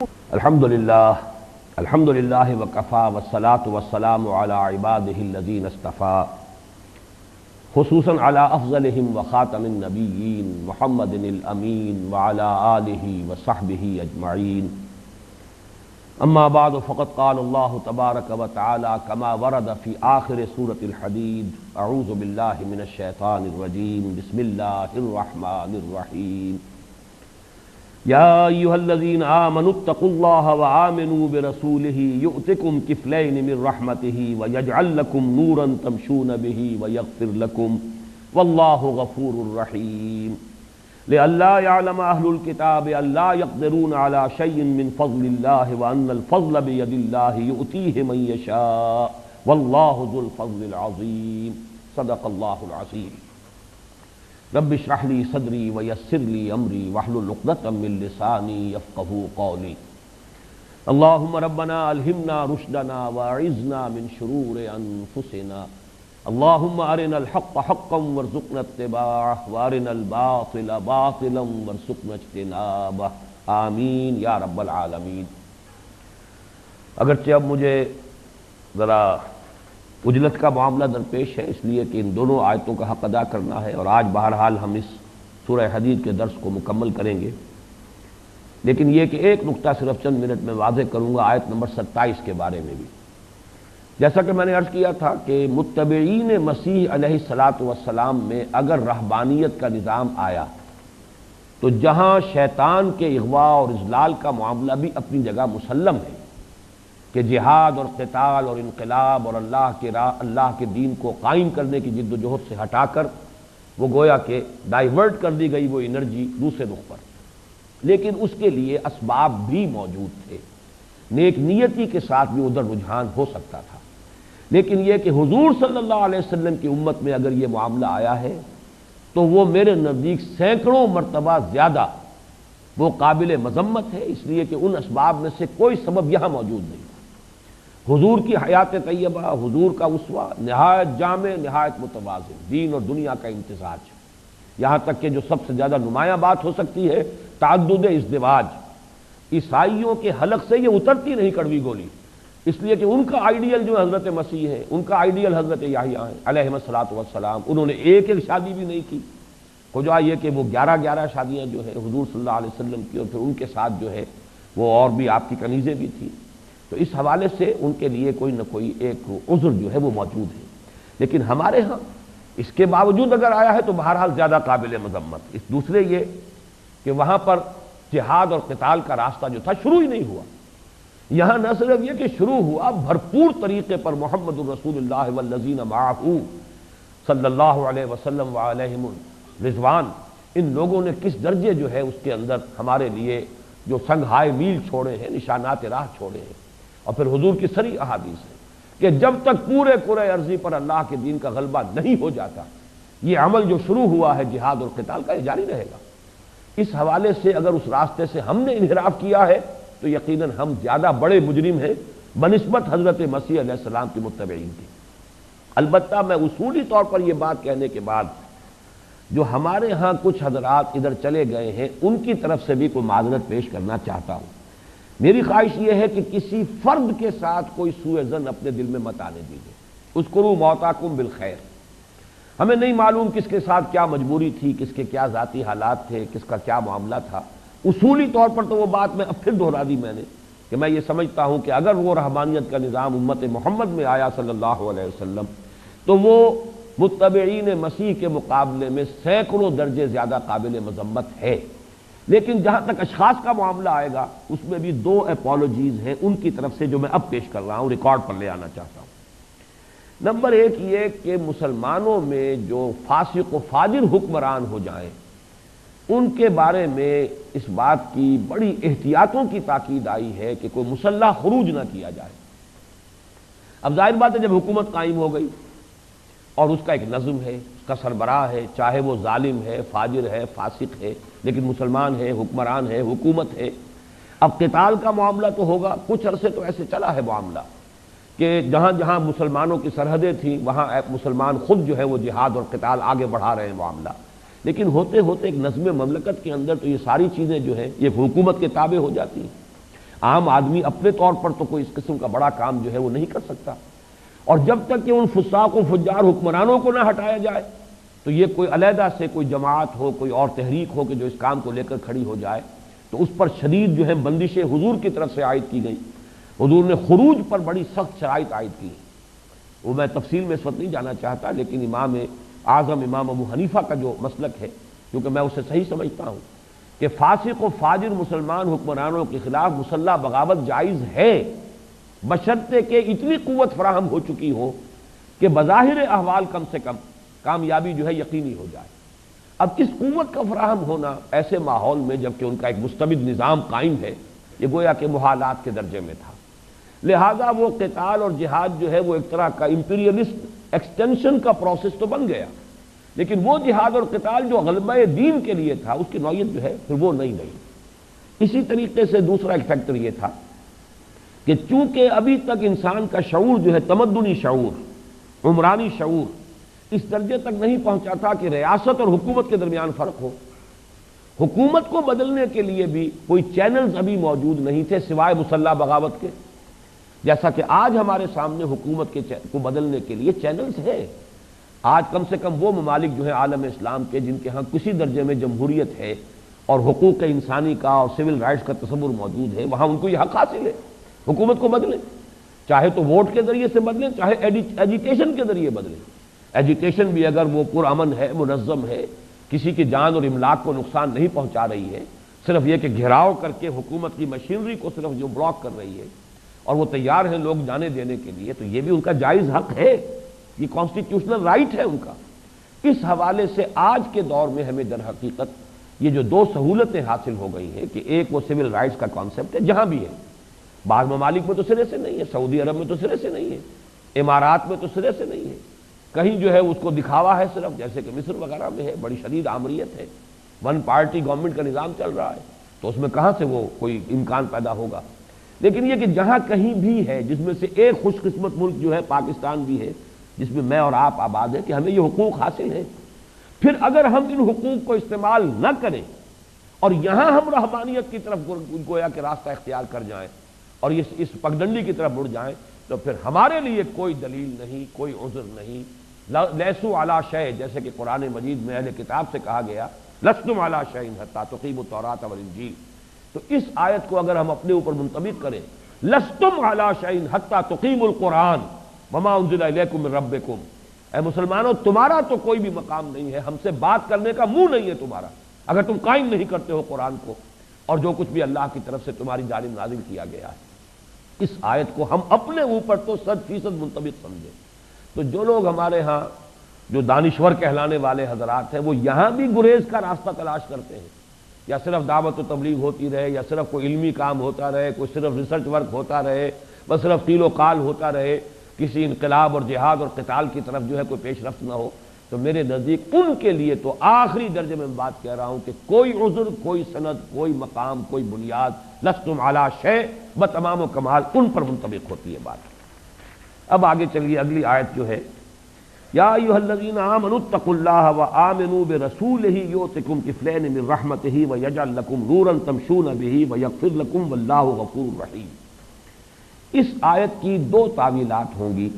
الحمد للہ وکفا والصلاة والسلام علی عباده الذین اصطفى خصوصاً علی افضلہم وخاتم النبیین محمد الامین وعلی آلہ وصحبہ اجمعین اما بعد فقد قال اللہ تبارک وتعالی کما ورد فی آخر سورة الحدید اعوذ باللہ من الشیطان الرجیم بسم اللہ الرحمن الرحیم یا ایھا الذین آمنوا اتقوا اللہ وآمنوا برسولہ یؤتکم کفلین من رحمتہ ویجعل لکم نورا تمشون بہ ویغفر لکم واللہ غفور رحیم لئلا یعلم اہل الکتاب ان لا یقدرون علی شیء من فضل اللہ وان الفضل بید اللہ یؤتیہ من یشاء واللہ ذو الفضل العظیم صدق اللہ العظیم رب اشرح لی صدری ویسر لی امری واحلل عقدۃ من لسانی یفقہوا قولی اللہم ربنا الہمنا رشدنا واعذنا من شرور انفسنا اللہم ارنا الحق حقا وارزقنا اتباعہ وارنا الباطل باطلا وارزقنا اجتنابہ آمین یا رب العالمین۔ اگرچہ اب مجھے ذرا اجلت کا معاملہ درپیش ہے، اس لیے کہ ان دونوں آیتوں کا حق ادا کرنا ہے، اور آج بہرحال ہم اس سورہ حدید کے درس کو مکمل کریں گے، لیکن یہ کہ ایک نقطہ صرف چند منٹ میں واضح کروں گا آیت نمبر 27 کے بارے میں بھی۔ جیسا کہ میں نے عرض کیا تھا کہ متبعین مسیح علیہ الصلاۃ والسلام میں اگر رہبانیت کا نظام آیا تو جہاں شیطان کے اغوا اور اضلال کا معاملہ بھی اپنی جگہ مسلم ہے کہ جہاد اور قتال اور انقلاب اور اللہ کے دین کو قائم کرنے کی جد و جہد سے ہٹا کر وہ گویا کہ ڈائیورٹ کر دی گئی وہ انرجی دوسرے رخ پر، لیکن اس کے لیے اسباب بھی موجود تھے، نیک نیتی کے ساتھ بھی ادھر رجحان ہو سکتا تھا، لیکن یہ کہ حضور صلی اللہ علیہ وسلم کی امت میں اگر یہ معاملہ آیا ہے تو وہ میرے نزدیک سینکڑوں مرتبہ زیادہ وہ قابل مذمت ہے، اس لیے کہ ان اسباب میں سے کوئی سبب یہاں موجود نہیں۔ حضور کی حیات طیبہ، حضور کا اسوہ نہایت جامع، نہایت متوازن، دین اور دنیا کا امتزاج، یہاں تک کہ جو سب سے زیادہ نمایاں بات ہو سکتی ہے تعدد ازدواج، عیسائیوں کے حلق سے یہ اترتی نہیں کڑوی گولی، اس لیے کہ ان کا آئیڈیل جو حضرت مسیح ہے، ان کا آئیڈیل حضرت یحییٰ ہے علیہ الصلوۃ والسلام، انہوں نے ایک شادی بھی نہیں کی، خدا یہ کہ وہ 11 شادیاں جو ہے حضور صلی اللہ علیہ وسلم کی، اور پھر ان کے ساتھ جو ہے وہ اور بھی آپ کی کنیزیں بھی تھیں، تو اس حوالے سے ان کے لیے کوئی نہ کوئی ایک عذر جو ہے وہ موجود ہے، لیکن ہمارے ہاں اس کے باوجود اگر آیا ہے تو بہرحال زیادہ قابل مذمت۔ اس دوسرے یہ کہ وہاں پر جہاد اور قتال کا راستہ جو تھا شروع ہی نہیں ہوا، یہاں نہ صرف یہ کہ شروع ہوا، بھرپور طریقے پر محمد الرسول اللہ والذین معہ صلی اللہ علیہ وسلم وعلیہم رضوان، ان لوگوں نے کس درجے جو ہے اس کے اندر ہمارے لیے جو سنگھائے میل چھوڑے ہیں، نشانات راہ چھوڑے ہیں، اور پھر حضور کی سری احادیث ہے کہ جب تک پورے کرۂ ارضی پر اللہ کے دین کا غلبہ نہیں ہو جاتا یہ عمل جو شروع ہوا ہے جہاد اور قتال کا یہ جاری رہے گا۔ اس حوالے سے اگر اس راستے سے ہم نے انحراف کیا ہے تو یقیناً ہم زیادہ بڑے مجرم ہیں بنسبت حضرت مسیح علیہ السلام کے متبعین کے۔ البتہ میں اصولی طور پر یہ بات کہنے کے بعد جو ہمارے ہاں کچھ حضرات ادھر چلے گئے ہیں ان کی طرف سے بھی کوئی معذرت پیش کرنا چاہتا ہوں۔ میری خواہش یہ ہے کہ کسی فرد کے ساتھ کوئی سوء ظن اپنے دل میں مت آنے دیجیے، اذکروا موتاکم بالخیر۔ ہمیں نہیں معلوم کس کے ساتھ کیا مجبوری تھی، کس کے کیا ذاتی حالات تھے، کس کا کیا معاملہ تھا، اصولی طور پر تو وہ بات میں اب پھر دہرا دی میں نے کہ میں یہ سمجھتا ہوں کہ اگر وہ رحمانیت کا نظام امت محمد میں آیا صلی اللہ علیہ وسلم تو وہ متبعین مسیح کے مقابلے میں سینکڑوں درجے زیادہ قابل مذمت ہے، لیکن جہاں تک اشخاص کا معاملہ آئے گا اس میں بھی 2 اپولوجیز ہیں ان کی طرف سے جو میں اب پیش کر رہا ہوں، ریکارڈ پر لے آنا چاہتا ہوں۔ نمبر 1 یہ کہ مسلمانوں میں جو فاسق و فاجر حکمران ہو جائیں ان کے بارے میں اس بات کی بڑی احتیاطوں کی تاکید آئی ہے کہ کوئی مسلح خروج نہ کیا جائے۔ اب ظاہر بات ہے جب حکومت قائم ہو گئی اور اس کا ایک نظم ہے، اس کا سربراہ ہے، چاہے وہ ظالم ہے، فاجر ہے، فاسق ہے، لیکن مسلمان ہے، حکمران ہے، حکومت ہے، اب قتال کا معاملہ تو ہوگا۔ کچھ عرصے تو ایسے چلا ہے معاملہ کہ جہاں جہاں مسلمانوں کی سرحدیں تھیں وہاں مسلمان خود جو ہے وہ جہاد اور قتال آگے بڑھا رہے ہیں معاملہ، لیکن ہوتے ہوتے ایک نظم مملکت کے اندر تو یہ ساری چیزیں جو ہیں یہ حکومت کے تابع ہو جاتی ہیں۔ عام آدمی اپنے طور پر تو کوئی اس قسم کا بڑا کام جو ہے وہ نہیں کر سکتا، اور جب تک کہ ان فساق و فجار حکمرانوں کو نہ ہٹایا جائے تو یہ کوئی علیحدہ سے کوئی جماعت ہو، کوئی اور تحریک ہو کہ جو اس کام کو لے کر کھڑی ہو جائے، تو اس پر شدید جو ہے بندش حضور کی طرف سے عائد کی گئی۔ حضور نے خروج پر بڑی سخت شرائط عائد کی، وہ میں تفصیل میں اس وقت نہیں جانا چاہتا، لیکن امام اعظم امام ابو حنیفہ کا جو مسلک ہے، کیونکہ میں اسے صحیح سمجھتا ہوں کہ فاسق و فاجر مسلمان حکمرانوں کے خلاف مسلح بغاوت جائز ہے، بشرطے کہ اتنی قوت فراہم ہو چکی ہو کہ بظاہر احوال کم سے کم کامیابی جو ہے یقینی ہو جائے۔ اب اس قوت کا فراہم ہونا ایسے ماحول میں جبکہ ان کا ایک مستبد نظام قائم ہے، یہ گویا کہ محالات کے درجے میں تھا، لہذا وہ قتال اور جہاد جو ہے وہ ایک طرح کا امپیریلسٹ ایکسٹینشن کا پروسیس تو بن گیا، لیکن وہ جہاد اور قتال جو غلبہ دین کے لیے تھا اس کی نوعیت جو ہے پھر وہ نہیں رہی۔ اسی طریقے سے دوسرا ایک فیکٹر یہ تھا کہ چونکہ ابھی تک انسان کا شعور جو ہے تمدنی شعور، عمرانی شعور اس درجے تک نہیں پہنچا تھا کہ ریاست اور حکومت کے درمیان فرق ہو، حکومت کو بدلنے کے لیے بھی کوئی چینلز ابھی موجود نہیں تھے سوائے مسلح بغاوت کے، جیسا کہ آج ہمارے سامنے حکومت کو بدلنے کے لیے چینلز ہے۔ آج کم سے کم وہ ممالک جو ہیں عالم اسلام کے جن کے ہاں کسی درجے میں جمہوریت ہے اور حقوق انسانی کا اور سول رائٹس کا تصور موجود ہے، وہاں ان کو یہ حق حاصل ہے حکومت کو بدلیں، چاہے تو ووٹ کے ذریعے سے بدلیں، چاہے ایجیٹیشن کے ذریعے بدلیں۔ ایجیٹیشن بھی اگر وہ پرامن ہے، منظم ہے، کسی کی جان اور املاک کو نقصان نہیں پہنچا رہی ہے، صرف یہ کہ گھیراؤ کر کے حکومت کی مشینری کو صرف جو بلاک کر رہی ہے اور وہ تیار ہیں لوگ جانے دینے کے لیے، تو یہ بھی ان کا جائز حق ہے، یہ کانسٹیٹیوشنل رائٹ ہے ان کا۔ اس حوالے سے آج کے دور میں ہمیں در حقیقت یہ جو دو سہولتیں حاصل ہو گئی ہیں کہ ایک وہ سول رائٹس کا کانسیپٹ ہے جہاں بھی ہے، بعض ممالک میں تو سرے سے نہیں ہے، سعودی عرب میں تو سرے سے نہیں ہے، امارات میں تو سرے سے نہیں ہے، کہیں جو ہے اس کو دکھاوا ہے صرف، جیسے کہ مصر وغیرہ میں ہے، بڑی شدید آمریت ہے، ون پارٹی گورنمنٹ کا نظام چل رہا ہے، تو اس میں کہاں سے وہ کوئی امکان پیدا ہوگا۔ لیکن یہ کہ جہاں کہیں بھی ہے، جس میں سے ایک خوش قسمت ملک جو ہے پاکستان بھی ہے جس میں میں اور آپ آباد ہیں، کہ ہمیں یہ حقوق حاصل ہیں، پھر اگر ہم ان حقوق کو استعمال نہ کریں اور یہاں ہم رحمانیت کی طرف گویا کہ راستہ اختیار کر جائیں اور اس پگڈنڈی کی طرف مڑ جائیں، تو پھر ہمارے لیے کوئی دلیل نہیں، کوئی عذر نہیں۔ لیسو علی شیء، جیسے کہ قرآن مجید میں اہل کتاب سے کہا گیا لستم علی شیء حتی تقیموا التوراۃ والانجیل، تو اس آیت کو اگر ہم اپنے اوپر منطبق کریں، لستم علی شیء حتی تقیموا القرآن وما انزل الیکم من ربکم، اے مسلمانوں تمہارا تو کوئی بھی مقام نہیں ہے، ہم سے بات کرنے کا منہ نہیں ہے تمہارا، اگر تم قائم نہیں کرتے ہو قرآن کو اور جو کچھ بھی اللہ کی طرف سے تمہاری جانب نازل کیا گیا ہے۔ اس آیت کو ہم اپنے اوپر تو 100% منطبق سمجھیں۔ تو جو لوگ ہمارے ہاں جو دانشور کہلانے والے حضرات ہیں وہ یہاں بھی گریز کا راستہ تلاش کرتے ہیں، یا صرف دعوت و تبلیغ ہوتی رہے، یا صرف کوئی علمی کام ہوتا رہے، کوئی صرف ریسرچ ورک ہوتا رہے، بس صرف قیل و قال ہوتا رہے، کسی انقلاب اور جہاد اور قتال کی طرف جو ہے کوئی پیش رفت نہ ہو، تو میرے نزدیک ان کے لیے تو آخری درجے میں بات کہہ رہا ہوں کہ کوئی عذر، کوئی سند، کوئی مقام، کوئی بنیاد، لستم علی شیء بتمام و کمال ان پر منطبق ہوتی ہے بات۔ اب آگے چلیے، اگلی آیت جو ہے یا ایھا الذین آمنوا اتقوا اللہ وآمنوا برسولہ یؤتکم کفلین من رحمتہ ویجعل لکم نورا تمشون بہ ویغفر لکم واللہ غفور رحیم۔ اس آیت کی دو تعویلات ہوں گی،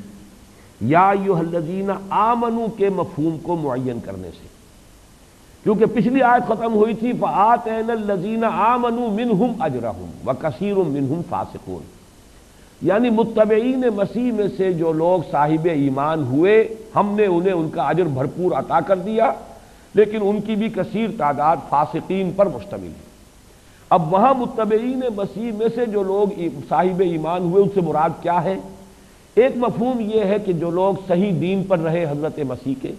یا ایھا الذین آمنوا کے مفہوم کو معین کرنے سے، کیونکہ پچھلی آیت ختم ہوئی تھی فآتینا الذین آمنوا منہم اجرہم وکثیر منہم فاسقون، یعنی متبعین مسیح میں سے جو لوگ صاحب ایمان ہوئے ہم نے انہیں ان کا اجر بھرپور عطا کر دیا، لیکن ان کی بھی کثیر تعداد فاسقین پر مشتمل ہے۔ اب وہاں متبعین مسیح میں سے جو لوگ صاحب ایمان ہوئے ان سے مراد کیا ہے؟ ایک مفہوم یہ ہے کہ جو لوگ صحیح دین پر رہے حضرت مسیح کے،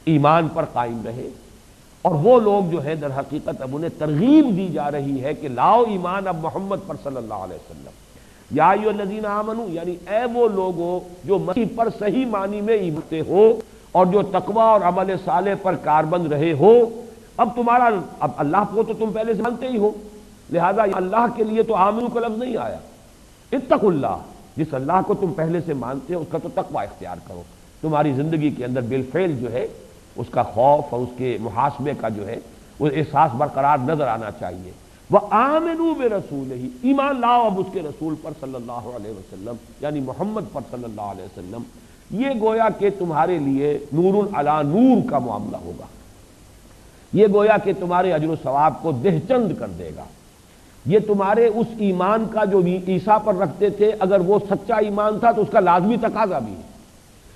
ایمان پر قائم رہے، اور وہ لوگ جو ہیں در حقیقت اب انہیں ترغیب دی جا رہی ہے کہ لاؤ ایمان اب محمد پر صلی اللہ علیہ وسلم۔ یا ایھا الذین آمنوا یعنی اے وہ لوگو جو مسیح پر صحیح معنی میں ایمان ہو اور جو تقوی اور عمل صالح پر کاربند رہے ہو، اب تمہارا اب اللہ کو تو تم پہلے سے جانتے ہی ہو، لہذا اللہ کے لیے تو آمنو کا لفظ نہیں آیا، اتقوا اللہ، جس اللہ کو تم پہلے سے مانتے ہو اس کا تو تقوی اختیار کرو، تمہاری زندگی کے اندر بالفعل جو ہے اس کا خوف اور اس کے محاسبے کا جو ہے وہ احساس برقرار نظر آنا چاہیے۔ وآمنوا برسولہ، ایمان لاؤ اب اس کے رسول پر صلی اللہ علیہ وسلم، یعنی محمد پر صلی اللہ علیہ وسلم۔ یہ گویا کہ تمہارے لیے نور علی نور کا معاملہ ہوگا، یہ گویا کہ تمہارے اجر و ثواب کو دہچند کر دے گا۔ یہ تمہارے اس ایمان کا جو عیسیٰ پر رکھتے تھے، اگر وہ سچا ایمان تھا تو اس کا لازمی تقاضا بھی ہے،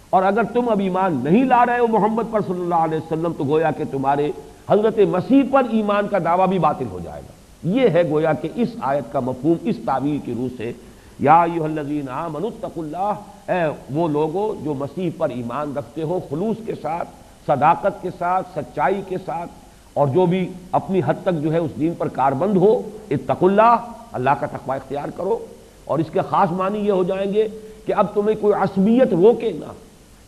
اور اگر تم اب ایمان نہیں لا رہے ہو محمد پر صلی اللہ علیہ وسلم تو گویا کہ تمہارے حضرت مسیح پر ایمان کا دعویٰ بھی باطل ہو جائے گا۔ یہ ہے گویا کہ اس آیت کا مفہوم اس تعبیر کی روح سے، یا ایھا الذین آمنوا اتقوا اللہ، اے وہ لوگو جو مسیح پر ایمان رکھتے ہو خلوص کے ساتھ، صداقت کے ساتھ، سچائی کے ساتھ، اور جو بھی اپنی حد تک جو ہے اس دین پر کاربند ہو، اتقوا اللہ، اللہ کا تقوی اختیار کرو۔ اور اس کے خاص معنی یہ ہو جائیں گے کہ اب تمہیں کوئی عصبیت روکے نہ،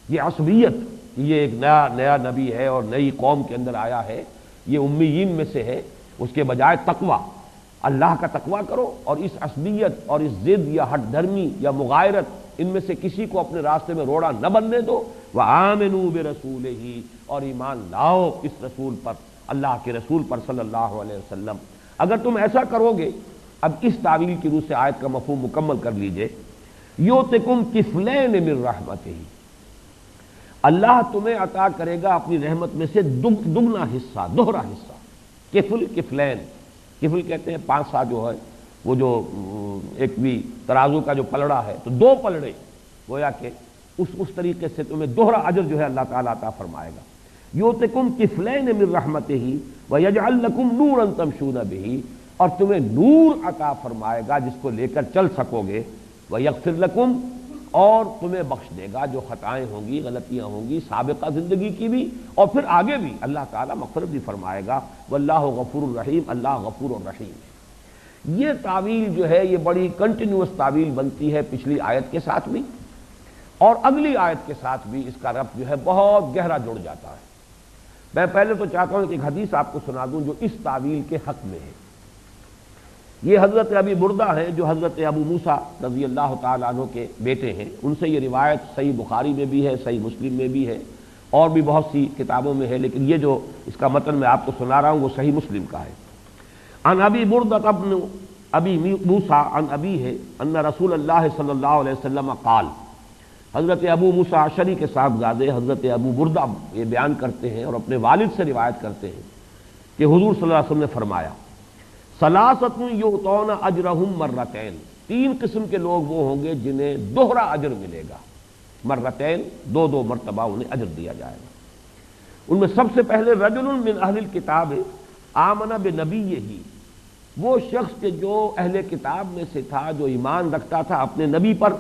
یہ عصبیت، یہ ایک نیا نبی ہے اور نئی قوم کے اندر آیا ہے، یہ امیین میں سے ہے، اس کے بجائے تقوی، اللہ کا تقوی کرو، اور اس عصبیت اور اس ضد یا ہٹ دھرمی یا مغایرت، ان میں سے کسی کو اپنے راستے میں روڑا نہ بننے دو۔ وآمنوا برسولہ، اور ایمان لاؤ اس رسول پر، اللہ کے رسول پر صلی اللہ علیہ وسلم۔ اگر تم ایسا کرو گے، اب اس تعویل کی روح سے آیت کا مفہوم مکمل کر لیجئے، یؤتکم کفلین من رحمتہ، اللہ تمہیں عطا کرے گا اپنی رحمت میں سے دگنا حصہ، دوہرا حصہ۔ کفل، کفلین، کفل کہتے ہیں 5 سا جو ہے وہ جو ایک بھی ترازو کا جو پلڑا ہے، تو 2 پلڑے گویا کہ اس طریقے سے تمہیں دوہرا اجر جو ہے اللہ تعالیٰ عطا فرمائے گا۔ یؤتکم کفلین من رحمتہ ویجعل لکم نورا تمشون بہ، اور تمہیں نور عطا فرمائے گا جس کو لے کر چل سکو گے، ویغفر لکم، اور تمہیں بخش دے گا جو خطائیں ہوں گی، غلطیاں ہوں گی سابقہ زندگی کی بھی اور پھر آگے بھی، اللہ تعالیٰ مغفرت بھی فرمائے گا۔ واللہ غفور الرحیم، اللہ غفور الرحیم ہے۔ یہ تعویل جو ہے یہ بڑی کنٹینیوس تعویل بنتی ہے پچھلی آیت کے ساتھ بھی، اور اگلی آیت کے ساتھ بھی اس کا ربط جو ہے بہت گہرا جڑ جاتا ہے۔ میں پہلے تو چاہتا ہوں کہ ایک حدیث آپ کو سنا دوں جو اس تعویل کے حق میں ہے۔ یہ حضرت ابی بردہ ہیں جو حضرت ابو موسیٰ رضی اللہ تعالیٰ عنہ کے بیٹے ہیں، ان سے یہ روایت صحیح بخاری میں بھی ہے، صحیح مسلم میں بھی ہے، اور بھی بہت سی کتابوں میں ہے، لیکن یہ جو اس کا متن میں آپ کو سنا رہا ہوں وہ صحیح مسلم کا ہے۔ عن ابی بردہ ابن ابی موسیٰ عن ابیہ ان رسول اللہ صلی اللہ علیہ وسلم قال، حضرت ابو موسیٰ اشعری کے صاحبزادے حضرت ابو بردہ یہ بیان کرتے ہیں اور اپنے والد سے روایت کرتے ہیں کہ حضور صلی اللہ علیہ وسلم نے فرمایا، ثلاثۃ یؤتون اجرہم مرتین، 3 قسم کے لوگ وہ ہوں گے جنہیں دوہرا اجر ملے گا، مرتین، 2 مرتبہ انہیں اجر دیا جائے گا۔ ان میں سب سے پہلے رجل من اہل الکتاب آمن بنبیہ، وہ شخص کہ جو اہل کتاب میں سے تھا جو ایمان رکھتا تھا اپنے نبی پر،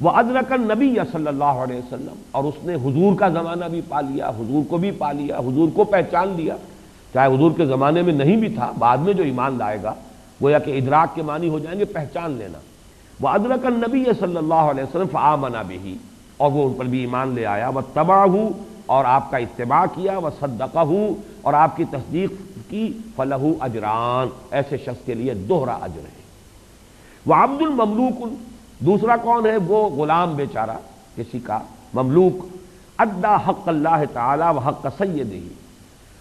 وادرک النبی صلی اللہ علیہ وسلم، اور اس نے حضور کا زمانہ بھی پا لیا، حضور کو بھی پا لیا، حضور کو پہچان لیا، چاہے حضور کے زمانے میں نہیں بھی تھا، بعد میں جو ایمان لائے گا گویا کہ ادراک کے معنی ہو جائیں گے پہچان لینا۔ وادرک النبی صلی اللہ علیہ وسلم فآمن بہ، اور وہ ان پر بھی ایمان لے آیا، واتبعہ، اور آپ کا اتباع کیا، وصدقہ، اور آپ کی تصدیق کی، فلہ اجران، ایسے شخص کے لیے دوہرا اجر ہے۔ وعبد المملوک، دوسرا کون ہے؟ وہ غلام بیچارہ کسی کا مملوک، ادا حق اللہ تعالی و حق سیدہ،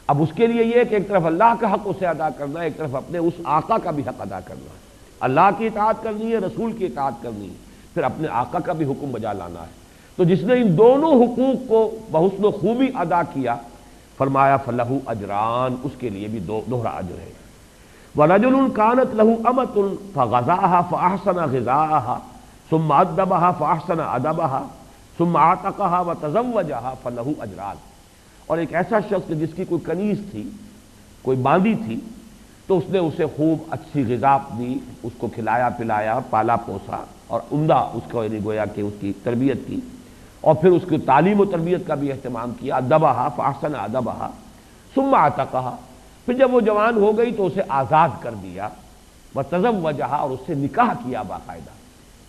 اب اس کے لیے یہ کہ ایک طرف اللہ کا حق اسے ادا کرنا ہے، ایک طرف اپنے اس آقا کا بھی حق ادا کرنا ہے، اللہ کی اطاعت کرنی ہے، رسول کی اطاعت کرنی ہے، پھر اپنے آقا کا بھی حکم بجا لانا ہے۔ تو جس نے ان دونوں حقوق کو بحسن و خوبی ادا کیا، فرمایا فلہ اجران، اس کے لیے بھی دوہرا اجر ہے۔ وَرَجُلٌ كَانَتْ لَهُ أَمَةٌ فَغَزَاهَا فَأَحْسَنَ غِذَاءَهَا ثُمَّ أَدَّبَهَا فَأَحْسَنَ أَدَبَهَا ثُمَّ أَعْتَقَهَا وَتَزَوَّجَهَا فَلَهُ أَجْرَانِ، اور ایک ایسا شخص جس کی کوئی کنیز تھی، کوئی باندی تھی، تو اس نے اسے خوب اچھی غذا دی، اس کو کھلایا پلایا، پالا پوسا، اور عمدہ اس کو یعنی گویا کہ اس کی تربیت کی، اور پھر اس کی تعلیم و تربیت کا بھی اہتمام کیا، أَدَّبَهَا فَأَحْسَنَ أَدَبَهَا ثُمَّ أَعْتَقَهَا، پھر جب وہ جوان ہو گئی تو اسے آزاد کر دیا، وَتَزَوَّجَهَا، اور اس سے نکاح کیا باقاعدہ،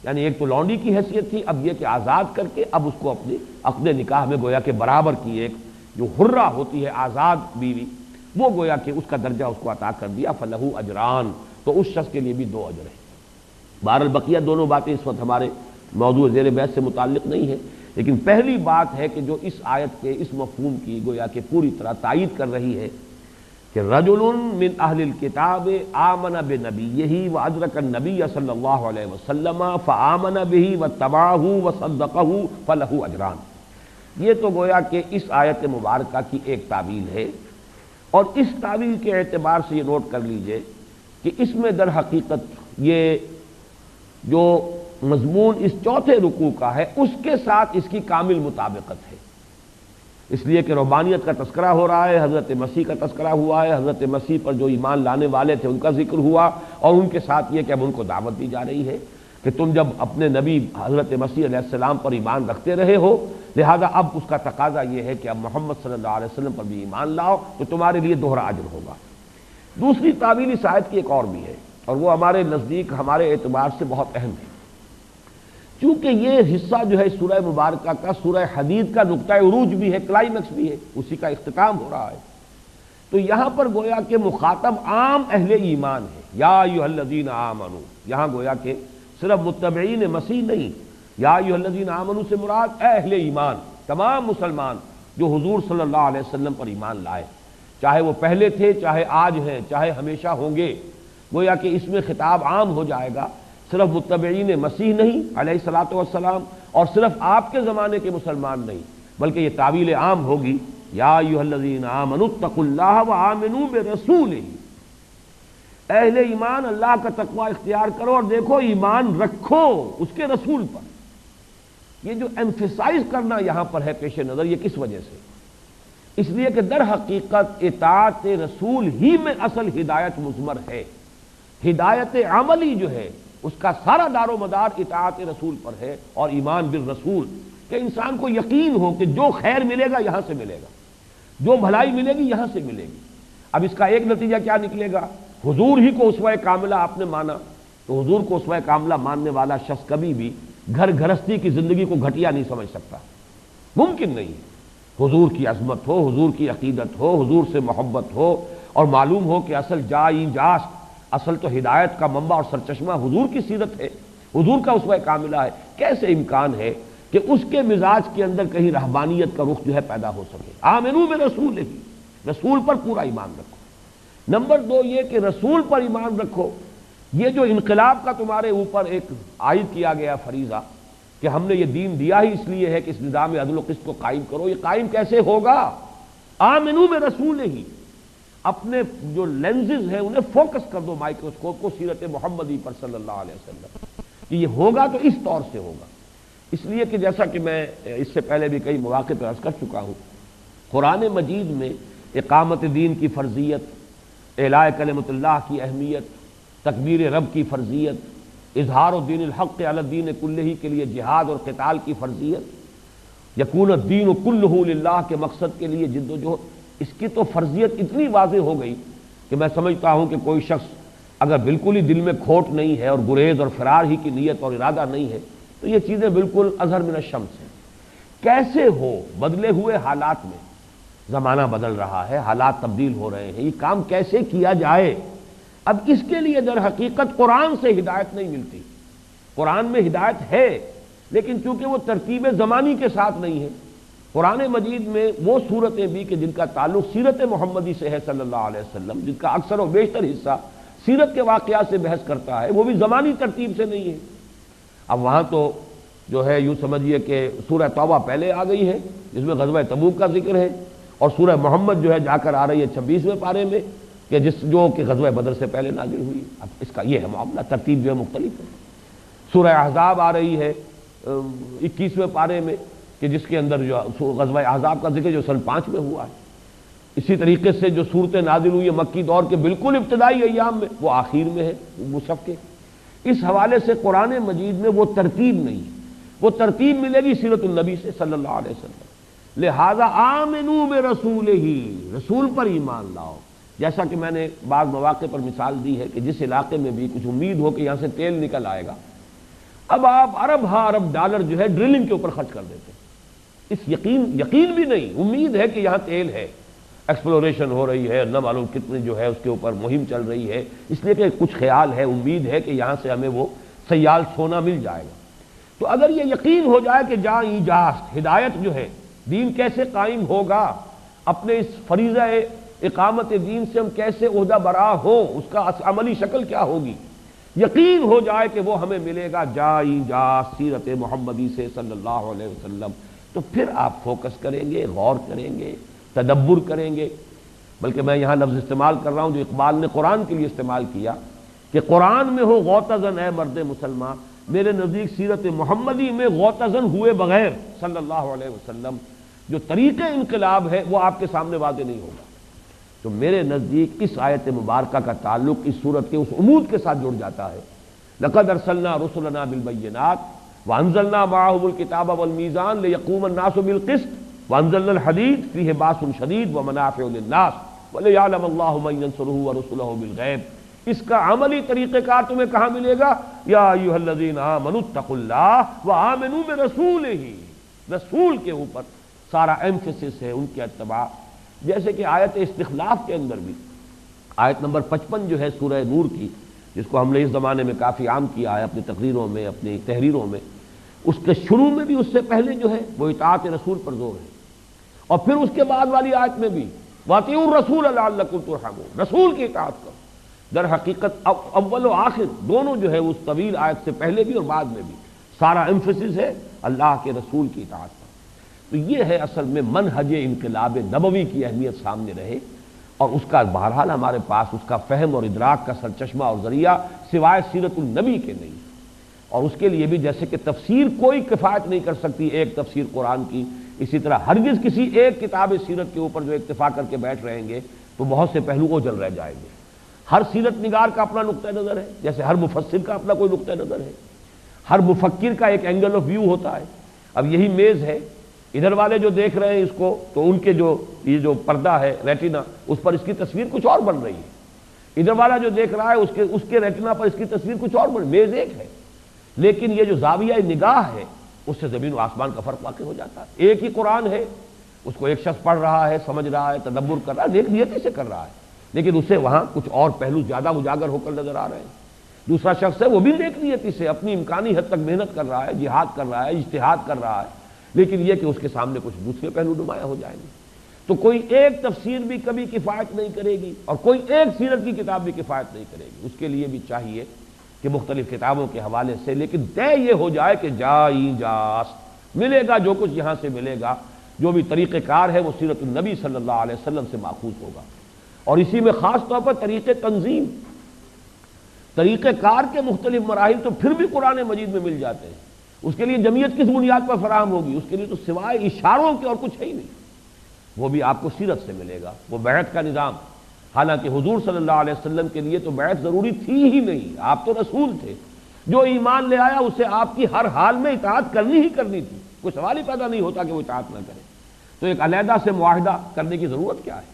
یعنی ایک تو لونڈی کی حیثیت تھی، اب یہ کہ آزاد کر کے اب اس کو اپنے عقد نکاح میں گویا کہ برابر کی، ایک جو حرہ ہوتی ہے آزاد بیوی، وہ گویا کہ اس کا درجہ اس کو عطا کر دیا، فلہ اجران، تو اس شخص کے لیے بھی 2 اجر ہیں۔ بہرحال بقیہ دونوں باتیں اس وقت ہمارے موضوع زیر بحث سے متعلق نہیں ہے، لیکن پہلی بات ہے کہ جو اس آیت کے اس مفہوم کی گویا کہ پوری طرح تائید کر رہی ہے، کہ رجل من اہل الکتاب آمن بنبیہ وادرک النبی صلی اللہ علیہ وسلم فآمن بہ واتبعہ وصدقہ فلہ اجران. یہ تو گویا کہ اس آیت مبارکہ کی ایک تعویل ہے، اور اس تعویل کے اعتبار سے یہ نوٹ کر لیجئے کہ اس میں در حقیقت یہ جو مضمون اس چوتھے رکوع کا ہے اس کے ساتھ اس کی کامل مطابقت ہے، اس لیے کہ ربانیت کا تذکرہ ہو رہا ہے، حضرت مسیح کا تذکرہ ہوا ہے، حضرت مسیح پر جو ایمان لانے والے تھے ان کا ذکر ہوا، اور ان کے ساتھ یہ کہ اب ان کو دعوت دی جا رہی ہے کہ تم جب اپنے نبی حضرت مسیح علیہ السلام پر ایمان رکھتے رہے ہو، لہذا اب اس کا تقاضا یہ ہے کہ اب محمد صلی اللہ علیہ وسلم پر بھی ایمان لاؤ تو تمہارے لیے دوہرا اجر ہوگا. دوسری تعویل اس آیت کی ایک اور بھی ہے، اور وہ ہمارے نزدیک ہمارے اعتبار سے بہت اہم ہے. چونکہ یہ حصہ جو ہے سورہ مبارکہ کا سورہ حدید کا نقطہ عروج بھی ہے، کلائمیکس بھی ہے، اسی کا اختتام ہو رہا ہے، تو یہاں پر گویا کہ مخاطب عام اہل ایمان ہے. یا ایھا الذین آمنوا، یہاں گویا کہ صرف متبعین مسیح نہیں، یا ایھا الذین آمنوا سے مراد اہل ایمان، تمام مسلمان جو حضور صلی اللہ علیہ وسلم پر ایمان لائے، چاہے وہ پہلے تھے، چاہے آج ہیں، چاہے ہمیشہ ہوں گے. گویا کہ اس میں خطاب عام ہو جائے گا، صرف متبعین مسیح نہیں علیہ الصلوۃ والسلام، اور صرف آپ کے زمانے کے مسلمان نہیں، بلکہ یہ تعویل عام ہوگی. یا ایھا الذین آمنوا اتقوا اللہ وآمنوا برسولہ، اہل ایمان اللہ کا تقوی اختیار کرو اور دیکھو ایمان رکھو اس کے رسول پر. یہ جو ایمفیسائز کرنا یہاں پر ہے پیش نظر، یہ کس وجہ سے؟ اس لیے کہ در حقیقت اطاعت رسول ہی میں اصل ہدایت مضمر ہے. ہدایت عملی جو ہے اس کا سارا دار و مدار اطاعت رسول پر ہے، اور ایمان بالرسول، کہ انسان کو یقین ہو کہ جو خیر ملے گا یہاں سے ملے گا، جو بھلائی ملے گی یہاں سے ملے گی. اب اس کا ایک نتیجہ کیا نکلے گا؟ حضور ہی کو اسوہ کاملہ آپ نے مانا، تو حضور کو اسوہ کاملہ ماننے والا شخص کبھی بھی گھر گھرستی کی زندگی کو گھٹیا نہیں سمجھ سکتا، ممکن نہیں ہے. حضور کی عظمت ہو، حضور کی عقیدت ہو، حضور سے محبت ہو، اور معلوم ہو کہ اصل اصل تو ہدایت کا منبع اور سرچشمہ حضور کی سیرت ہے، حضور کا اسوہ کاملہ ہے. کیسے امکان ہے کہ اس کے مزاج کے اندر کہیں رہبانیت کا رخ جو ہے پیدا ہو سکے؟ آمنوا برسولہ، رسول پر پورا ایمان رکھو. نمبر دو یہ کہ رسول پر ایمان رکھو. یہ جو انقلاب کا تمہارے اوپر ایک عائد کیا گیا فریضہ کہ ہم نے یہ دین دیا ہی اس لیے ہے کہ اس نظام عدل و قسط کو قائم کرو، یہ قائم کیسے ہوگا؟ آمنوا برسولہ. اپنے جو لینزز ہیں انہیں فوکس کر دو، مائکروسکوپ کو سیرت محمدی پر صلی اللہ علیہ وسلم، کہ یہ ہوگا تو اس طور سے ہوگا. اس لیے کہ جیسا کہ میں اس سے پہلے بھی کئی مواقع پر عرض کر چکا ہوں، قرآن مجید میں اقامت دین کی فرضیت، اعلاء کلمۃ اللہ کی اہمیت، تکبیر رب کی فرضیت، اظہار الدین الحق علی الدین کلہ کے لیے جہاد اور قتال کی فرضیت، یکون الدین کلہ للہ کے مقصد کے لیے جد و جہد، اس کی تو فرضیت اتنی واضح ہو گئی کہ میں سمجھتا ہوں کہ کوئی شخص اگر بالکل ہی دل میں کھوٹ نہیں ہے اور گریز اور فرار ہی کی نیت اور ارادہ نہیں ہے تو یہ چیزیں بالکل اظہر من الشمس ہیں. کیسے ہو؟ بدلے ہوئے حالات میں، زمانہ بدل رہا ہے، حالات تبدیل ہو رہے ہیں، یہ کام کیسے کیا جائے؟ اب اس کے لیے در حقیقت قرآن سے ہدایت نہیں ملتی. قرآن میں ہدایت ہے لیکن چونکہ وہ ترتیب زمانی کے ساتھ نہیں ہے. قرآن مجید میں وہ صورتیں بھی کہ جن کا تعلق سیرت محمدی سے ہے صلی اللہ علیہ وسلم، جن کا اکثر و بیشتر حصہ سیرت کے واقعات سے بحث کرتا ہے، وہ بھی زمانی ترتیب سے نہیں ہے. اب وہاں تو جو ہے یوں سمجھیے کہ سورہ توبہ پہلے آ گئی ہے جس میں غزوہ تبوک کا ذکر ہے، اور سورہ محمد جو ہے جا کر آ رہی ہے 26ویں پارے میں کہ جو کہ غزوہ بدر سے پہلے نازل ہوئی. اب اس کا یہ ہے معاملہ، ترتیب جو ہے مختلف ہے. سورہ احزاب آ رہی ہے 21ویں پارے میں کہ جس کے اندر جو غزوہ احزاب کا ذکر جو سن 5 میں ہوا ہے. اسی طریقے سے جو صورتیں نازل ہوئی ہیں مکی دور کے بالکل ابتدائی ایام میں، وہ آخر میں ہے مصحف کے. اس حوالے سے قرآن مجید میں وہ ترتیب نہیں ہے، وہ ترتیب ملے گی سیرت النبی سے صلی اللہ علیہ وسلم. لہذا آمنوا برسولہ، رسول پر ایمان لاؤ. جیسا کہ میں نے بعض مواقع پر مثال دی ہے کہ جس علاقے میں بھی کچھ امید ہو کہ یہاں سے تیل نکل آئے گا، اب آپ ارب ڈالر جو ہے ڈرلنگ کے اوپر خرچ کر دیتے ہیں. اس یقین بھی نہیں، امید ہے کہ یہاں تیل ہے، ایکسپلوریشن ہو رہی ہے، نہ معلوم کتنی جو ہے اس کے اوپر مہم چل رہی ہے، اس لیے کہ کچھ خیال ہے، امید ہے کہ یہاں سے ہمیں وہ سیال سونا مل جائے گا. تو اگر یہ یقین ہو جائے کہ جہاں ایجاز ہدایت جو ہے، دین کیسے قائم ہوگا، اپنے اس فریضہ اقامت دین سے ہم کیسے عہدہ برآ ہوں، اس کا عملی شکل کیا ہوگی، یقین ہو جائے کہ وہ ہمیں ملے گا جائی جا سیرت محمدی سے صلی اللہ علیہ وسلم، تو پھر آپ فوکس کریں گے، غور کریں گے، تدبر کریں گے۔ بلکہ میں یہاں لفظ استعمال کر رہا ہوں جو اقبال نے قرآن کے لیے استعمال کیا کہ قرآن میں ہو غوطہ اے مرد مسلمان، میرے نزدیک سیرت محمدی میں غوطہ ہوئے بغیر صلی اللہ علیہ وسلم جو طریق انقلاب ہے وہ آپ کے سامنے واضح نہیں ہوگا۔ تو میرے نزدیک اس آیت مبارکہ کا تعلق اس سورت کے اس عمود کے ساتھ جڑ جاتا ہے، لقد ارسلنا رسلنا بالبینات وانزلنا معهم الکتاب والمیزان لیقوم الناس بالقسط وانزلنا الحدید فیہ باس شدید ومنافع للناس ولیعلم اللہ من ینصرہ ورسلہ بالغیب۔ اس کا عملی طریقہ کار تمہیں کہاں ملے گا؟ یا ایھا الذین آمنوا اتقوا اللہ وآمنوا برسولہ، رسول کے اوپر سارا ایمفیسس ہے، ان کے اتباع۔ جیسے کہ آیت استخلاف کے اندر بھی آیت نمبر 55 جو ہے سورہ نور کی، جس کو ہم نے اس زمانے میں کافی عام کیا ہے اپنی تقریروں میں، اپنی تحریروں میں، اس کے شروع میں بھی اس سے پہلے جو ہے وہ اطاعت رسول پر زور ہے، اور پھر اس کے بعد والی آیت میں بھی وَأَطِیعُوا الرَّسُولَ لَعَلَّکُمْ تُرْحَمُونَ، رسول کی اطاعت کرو۔ در حقیقت اول و آخر دونوں جو ہے اس طویل آیت سے پہلے بھی اور بعد میں بھی سارا ایمفیسس ہے اللہ کے رسول کی اطاعت پر۔ تو یہ ہے اصل میں منہج انقلاب نبوی کی اہمیت سامنے رہے، اور اس کا بہرحال ہمارے پاس اس کا فہم اور ادراک کا سرچشمہ اور ذریعہ سوائے سیرت النبی کے نہیں، اور اس کے لیے بھی جیسے کہ تفسیر کوئی کفایت نہیں کر سکتی ایک تفسیر قرآن کی، اسی طرح ہرگز کسی ایک کتاب سیرت کے اوپر جو اکتفا کر کے بیٹھ رہیں گے تو بہت سے پہلو اوجھل رہ جائیں گے۔ ہر سیرت نگار کا اپنا نقطہ نظر ہے، جیسے ہر مفسر کا اپنا کوئی نقطہ نظر ہے، ہر مفکر کا ایک اینگل آف ویو ہوتا ہے۔ اب یہی میز ہے، ادھر والے جو دیکھ رہے ہیں اس کو تو ان کے جو یہ جو پردہ ہے ریٹنا اس پر اس کی تصویر کچھ اور بن رہی ہے، ادھر والا جو دیکھ رہا ہے اس کے ریٹنا پر اس کی تصویر کچھ اور بن، میز ایک ہے، لیکن یہ جو زاویہ نگاہ ہے اس سے زمین و آسمان کا فرق واقع ہو جاتا ہے۔ ایک ہی قرآن ہے، اس کو ایک شخص پڑھ رہا ہے، سمجھ رہا ہے، تدبر کر رہا ہے، نیک نیتی سے کر رہا ہے، لیکن اسے وہاں کچھ اور پہلو زیادہ اجاگر ہو کر نظر آ رہے ہیں۔ دوسرا شخص ہے وہ بھی نیک نیتی سے اپنی امکانی حد تک محنت کر رہا ہے، جہاد کر رہا ہے، اجتہاد کر رہا ہے، لیکن یہ کہ اس کے سامنے کچھ دوسرے پہلو نمایاں ہو جائیں گے۔ تو کوئی ایک تفسیر بھی کبھی کفایت نہیں کرے گی، اور کوئی ایک سیرت کی کتاب بھی کفایت نہیں کرے گی۔ اس کے لیے بھی چاہیے کہ مختلف کتابوں کے حوالے سے لیکن طے یہ ہو جائے کہ جائی جاس ملے گا، جو کچھ یہاں سے ملے گا، جو بھی طریقہ کار ہے وہ سیرت النبی صلی اللہ علیہ وسلم سے ماخوذ ہوگا، اور اسی میں خاص طور پر طریقہ تنظیم، طریقہ کار کے مختلف مراحل تو پھر بھی قرآن مجید میں مل جاتے ہیں۔ اس کے لیے جمعیت کس بنیاد پر فراہم ہوگی؟ اس کے لیے تو سوائے اشاروں کے اور کچھ ہے ہی نہیں، وہ بھی آپ کو سیرت سے ملے گا۔ وہ بیعت کا نظام، حالانکہ حضور صلی اللہ علیہ وسلم کے لیے تو بیعت ضروری تھی ہی نہیں، آپ تو رسول تھے، جو ایمان لے آیا اسے آپ کی ہر حال میں اطاعت کرنی ہی کرنی تھی، کوئی سوال ہی پیدا نہیں ہوتا کہ وہ اطاعت نہ کرے۔ تو ایک علیحدہ سے معاہدہ کرنے کی ضرورت کیا ہے؟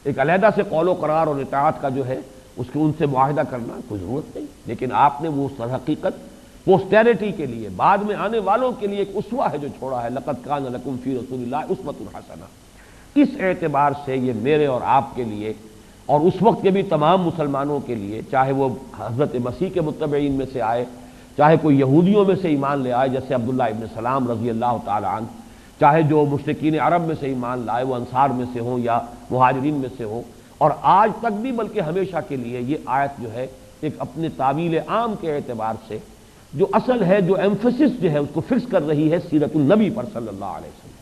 ایک علیحدہ سے قول و قرار اور اطاعت کا جو ہے اس کے ان سے معاہدہ کرنا کوئی ضرورت نہیں، لیکن آپ نے وہ حقیقت پوسٹیریٹی کے لیے، بعد میں آنے والوں کے لیے ایک اسوہ ہے جو چھوڑا ہے، لقد کان لکم فی رسول اللہ اسوۃ حسنہ۔ اس اعتبار سے یہ میرے اور آپ کے لیے اور اس وقت کے بھی تمام مسلمانوں کے لیے، چاہے وہ حضرت مسیح کے متبعین میں سے آئے، چاہے کوئی یہودیوں میں سے ایمان لے آئے جیسے عبداللہ ابن سلام رضی اللہ تعالی عنہ، چاہے جو مشرکین عرب میں سے ایمان لائے وہ انصار میں سے ہوں یا مہاجرین میں سے ہوں، اور آج تک بھی بلکہ ہمیشہ کے لیے یہ آیت جو ہے ایک اپنے تعویل عام کے اعتبار سے جو اصل ہے، جو ایمفسس جو ہے اس کو فکس کر رہی ہے سیرت النبی پر صلی اللہ علیہ وسلم۔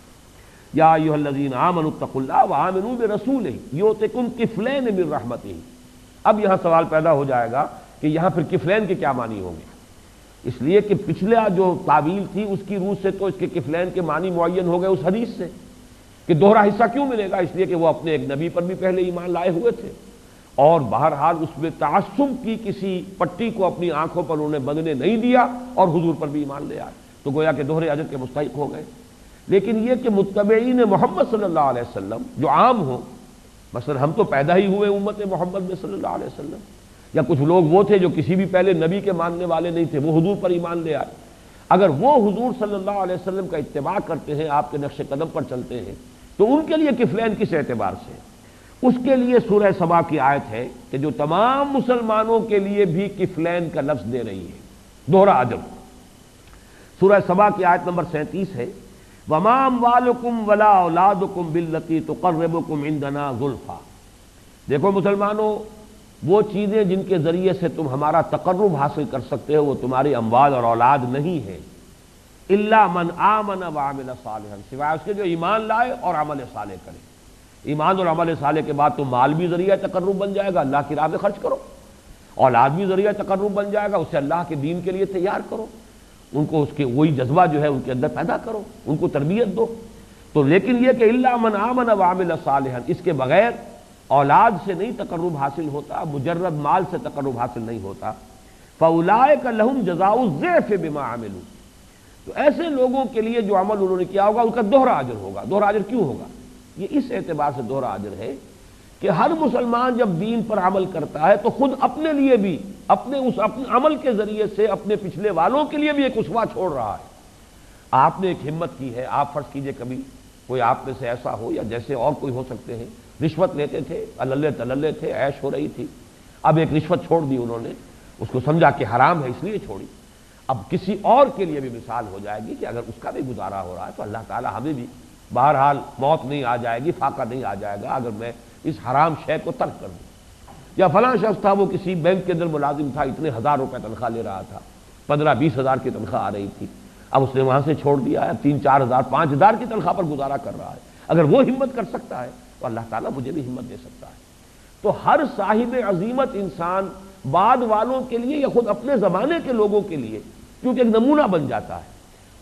یا ایھا الذین آمنوا اتقوا اللہ وآمنوا برسولہ یؤتکم کفلین من رحمتہ۔ اب یہاں سوال پیدا ہو جائے گا کہ یہاں پھر کفلین کے کیا معنی ہوں گے، اس لیے کہ پچھلا جو تعویل تھی اس کی روح سے تو اس کے کفلین کے معنی معین ہو گئے اس حدیث سے کہ دوہرا حصہ کیوں ملے گا، اس لیے کہ وہ اپنے ایک نبی پر بھی پہلے ایمان لائے ہوئے تھے، اور بہرحال اس میں تعصب کی کسی پٹی کو اپنی آنکھوں پر انہوں نے بندھنے نہیں دیا اور حضور پر بھی ایمان لے آئے، تو گویا کہ دوہرے اجر کے مستحق ہو گئے۔ لیکن یہ کہ متبعین محمد صلی اللہ علیہ وسلم جو عام ہوں، مثلا ہم تو پیدا ہی ہوئے امت محمد میں صلی اللہ علیہ وسلم، یا کچھ لوگ وہ تھے جو کسی بھی پہلے نبی کے ماننے والے نہیں تھے، وہ حضور پر ایمان لے آئے، اگر وہ حضور صلی اللہ علیہ وسلم کا اتباع کرتے ہیں، آپ کے نقش قدم پر چلتے ہیں، تو ان کے لیے کفلین کس اعتبار سے؟ اس کے لیے سورہ سبا کی آیت ہے کہ جو تمام مسلمانوں کے لیے بھی کفلین کا لفظ دے رہی ہے، دوہرا اجر۔ سورہ سبا کی آیت نمبر 37 ہے، وَمَا أَمْوَالُكُمْ وَلَا أَوْلَادُكُمْ بِالَّتِي تُقَرِّبُكُمْ عِندَنَا زُلْفَىٰ دیکھو مسلمانوں، وہ چیزیں جن کے ذریعے سے تم ہمارا تقرب حاصل کر سکتے ہو وہ تمہاری اموال اور اولاد نہیں ہے، الا من آمن وعمل صالحا، سوائے اس کے جو ایمان لائے اور عمل صالح کرے۔ ایمان اور عمل صالح کے بعد تو مال بھی ذریعہ تقرب بن جائے گا، اللہ کی راہ میں خرچ کرو، اولاد بھی ذریعہ تقرب بن جائے گا، اسے اللہ کے دین کے لیے تیار کرو، ان کو اس کے وہی جذبہ جو ہے ان کے اندر پیدا کرو، ان کو تربیت دو۔ تو لیکن یہ کہ الا من آمن وعمل صالحا، اس کے بغیر اولاد سے نہیں تقرب حاصل ہوتا، مجرد مال سے تقرب حاصل نہیں ہوتا۔ فاولئک لہم جزاء الضعف بما عملوا، تو ایسے لوگوں کے لیے جو عمل انہوں نے کیا ہوگا ان کا دوہرا اجر ہوگا۔ دوہرا اجر کیوں ہوگا؟ یہ اس اعتبار سے دوہرا اجر ہے کہ ہر مسلمان جب دین پر عمل کرتا ہے تو خود اپنے لیے بھی اپنے عمل کے ذریعے سے اپنے پچھلے والوں کے لیے بھی ایک اسوہ چھوڑ رہا ہے۔ آپ نے ایک ہمت کی ہے، آپ فرض کیجئے کبھی کوئی آپ میں سے ایسا ہو یا جیسے اور کوئی ہو سکتے ہیں، رشوت لیتے تھے، اللہ تللے تھے، عیش ہو رہی تھی، اب ایک رشوت چھوڑ دی انہوں نے، اس کو سمجھا کہ حرام ہے اس لیے چھوڑی۔ اب کسی اور کے لیے بھی مثال ہو جائے گی کہ اگر اس کا بھی گزارا ہو رہا ہے تو اللہ تعالیٰ ہمیں بھی بہرحال موت نہیں آ جائے گی، فاقہ نہیں آ جائے گا اگر میں اس حرام شے کو ترک کر دوں۔ یا فلاں شخص تھا، وہ کسی بینک کے اندر ملازم تھا، اتنے ہزار روپے تنخواہ لے رہا تھا، 15-20 ہزار کی تنخواہ آ رہی تھی، اب اس نے وہاں سے چھوڑ دیا ہے، 3-4 ہزار 5 ہزار کی تنخواہ پر گزارا کر رہا ہے۔ اگر وہ ہمت کر سکتا ہے تو اللہ تعالیٰ مجھے بھی ہمت دے سکتا ہے۔ تو ہر صاحب عزیمت انسان بعد والوں کے لیے یا خود اپنے زمانے کے لوگوں کے لیے کیونکہ ایک نمونہ بن جاتا ہے،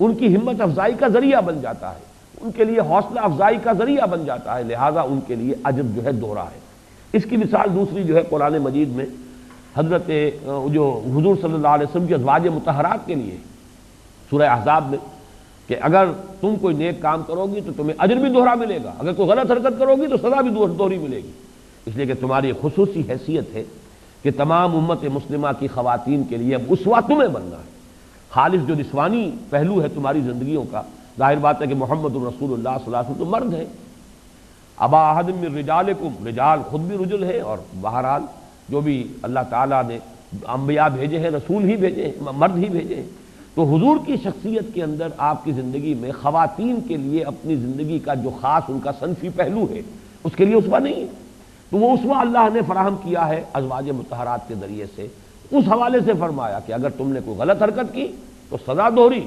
ان کی ہمت افزائی کا ذریعہ بن جاتا ہے، ان کے لیے حوصلہ افزائی کا ذریعہ بن جاتا ہے، لہذا ان کے لیے اجر جو ہے دوہرا ہے۔ اس کی مثال دوسری جو ہے قرآن مجید میں حضرت جو حضور صلی اللہ علیہ وسلم کی ازواج مطہرات کے لیے سورہ احزاب میں کہ اگر تم کوئی نیک کام کرو گی تو تمہیں اجر بھی دوہرا ملے گا، اگر کوئی غلط حرکت کرو گی تو سزا بھی دوہری ملے گی، اس لیے کہ تمہاری خصوصی حیثیت ہے کہ تمام امت مسلمہ کی خواتین کے لیے اب اسوہ تمہیں بننا ہے۔ خالص جو نسوانی پہلو ہے تمہاری زندگیوں کا، ظاہر بات ہے کہ محمد رسول اللہ صلی اللہ علیہ وسلم تو مرد ہے، ابا احد من رجالکم، رجال خود بھی رجل ہے، اور بہرحال جو بھی اللہ تعالیٰ نے انبیاء بھیجے ہیں، رسول ہی بھیجے ہیں، مرد ہی بھیجے ہیں، تو حضور کی شخصیت کے اندر آپ کی زندگی میں خواتین کے لیے اپنی زندگی کا جو خاص ان کا صنفی پہلو ہے اس کے لیے اسوہ نہیں ہے، تو وہ اسوہ اللہ نے فراہم کیا ہے ازواج مطہرات کے ذریعے سے۔ اس حوالے سے فرمایا کہ اگر تم نے کوئی غلط حرکت کی تو سزا دوہری،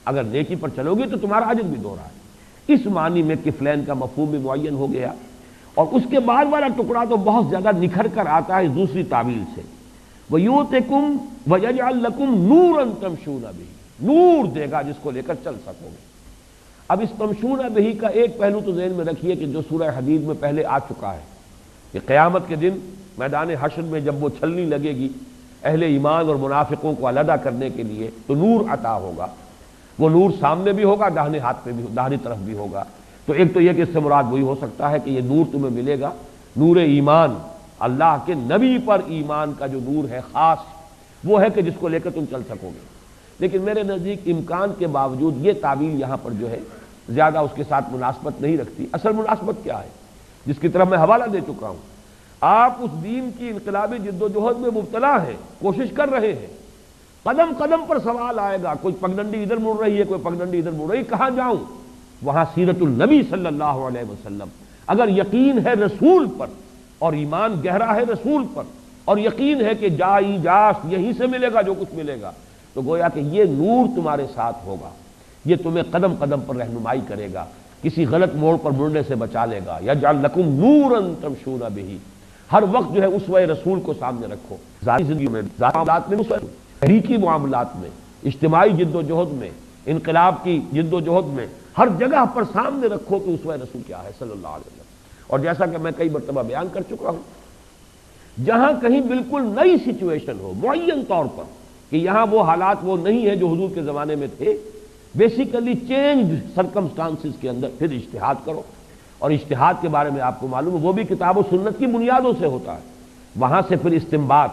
اگر نیکی پر چلو گی تو تمہارا اجر بھی دوہرا ہے۔ اس معنی میں کفلین کا مفہوم بھی معین ہو گیا، اور اس کے بعد والا ٹکڑا تو بہت زیادہ نکھر کر آتا ہے دوسری تعبیر سے، وَيُؤْتِكُمْ وَيَجْعَلْ لَكُمْ نُورًا تَمْشُونَ بِهِ، نور دے گا جس کو لے کر چل سکو گے۔ اب اس تمشون بہی کا ایک پہلو تو ذہن میں رکھیے کہ جو سورہ حدید میں پہلے آ چکا ہے کہ قیامت کے دن میدان حشر میں جب وہ چھلنی لگے گی اہل ایمان اور منافقوں کو علیحدہ کرنے کے لیے تو نور عطا ہوگا، وہ نور سامنے بھی ہوگا، داہنے ہاتھ پہ بھی، داہنی طرف بھی ہوگا۔ تو ایک تو یہ کہ اس سے مراد وہی ہو سکتا ہے کہ یہ نور تمہیں ملے گا، نور ایمان، اللہ کے نبی پر ایمان کا جو نور ہے خاص، وہ ہے کہ جس کو لے کر تم چل سکو گے۔ لیکن میرے نزدیک امکان کے باوجود یہ تعبیر یہاں پر جو ہے زیادہ اس کے ساتھ مناسبت نہیں رکھتی۔ اصل مناسبت کیا ہے جس کی طرف میں حوالہ دے چکا ہوں، آپ اس دین کی انقلابی جد و جہد میں مبتلا ہیں، کوشش کر رہے ہیں، قدم قدم پر سوال آئے گا، کوئی پگڈنڈی ادھر مڑ رہی ہے، کوئی پگڈنڈی ادھر مڑ رہی ہے، کہاں جاؤں؟ وہاں سیرت النبی صلی اللہ علیہ وسلم، اگر یقین ہے رسول پر اور ایمان گہرا ہے رسول پر اور یقین ہے کہ جائی جاس یہیں سے ملے گا جو کچھ ملے گا، تو گویا کہ یہ نور تمہارے ساتھ ہوگا، یہ تمہیں قدم قدم پر رہنمائی کرے گا، کسی غلط موڑ پر مڑنے سے بچا لے گا۔ یجعل لکم نورا تمشون بہ، ہر وقت جو ہے اسوہ رسول کو سامنے رکھو، ذاتی زندگی میں، ذاتی معاملات میں، تحریکی معاملات میں، اجتماعی جد و جہد میں، انقلاب کی جد و جہد میں، ہر جگہ پر سامنے رکھو کہ اسوہ رسول کیا ہے صلی اللہ علیہ وسلم۔ اور جیسا کہ میں کئی مرتبہ بیان کر چکا ہوں، جہاں کہیں بالکل نئی سچویشن ہو معین طور پر کہ یہاں وہ حالات وہ نہیں ہیں جو حضور کے زمانے میں تھے، بیسیکلی چینج سرکمسٹانسز کے اندر پھر اجتہاد کرو، اور اجتہاد کے بارے میں آپ کو معلوم ہے وہ بھی کتاب و سنت کی بنیادوں سے ہوتا ہے، وہاں سے پھر استنباط،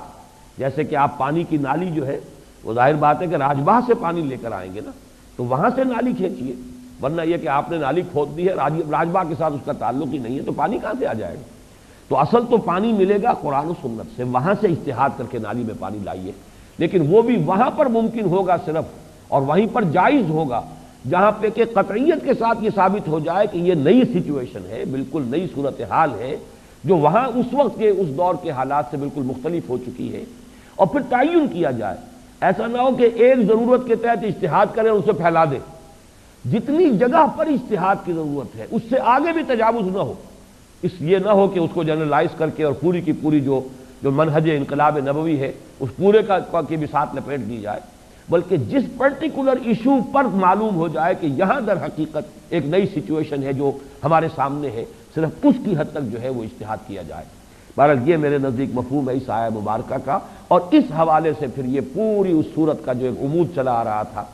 جیسے کہ آپ پانی کی نالی جو ہے وہ ظاہر بات ہے کہ راجباہ سے پانی لے کر آئیں گے نا، تو وہاں سے نالی کھینچیے، ورنہ یہ کہ آپ نے نالی کھود دی ہے، راجباہ کے ساتھ اس کا تعلق ہی نہیں ہے، تو پانی کہاں سے آ جائے گا؟ تو اصل تو پانی ملے گا قرآن و سنت سے، وہاں سے اجتہاد کر کے نالی میں پانی لائیے، لیکن وہ بھی وہاں پر ممکن ہوگا صرف، اور وہیں پر جائز ہوگا جہاں پہ کہ قطعیت کے ساتھ یہ ثابت ہو جائے کہ یہ نئی سچویشن ہے، بالکل نئی صورتحال ہے، جو وہاں اس وقت کے اس دور کے حالات سے بالکل مختلف ہو چکی ہے، اور پھر تعین کیا جائے۔ ایسا نہ ہو کہ ایک ضرورت کے تحت اجتہاد کریں اور اسے پھیلا دیں، جتنی جگہ پر اجتہاد کی ضرورت ہے اس سے آگے بھی تجاوز نہ ہو، اس یہ نہ ہو کہ اس کو جنرلائز کر کے اور پوری کی پوری جو منہج انقلاب نبوی ہے اس پورے کی بھی ساتھ لپیٹ دی جائے، بلکہ جس پرٹیکولر ایشو پر معلوم ہو جائے کہ یہاں در حقیقت ایک نئی سچویشن ہے جو ہمارے سامنے ہے، صرف اس کی حد تک جو ہے وہ اجتہاد کیا جائے۔ بہرحال یہ میرے نزدیک مفہوم ہے اس آیہ مبارکہ کا، اور اس حوالے سے پھر یہ پوری اس صورت کا جو ایک عمود چلا آ رہا تھا،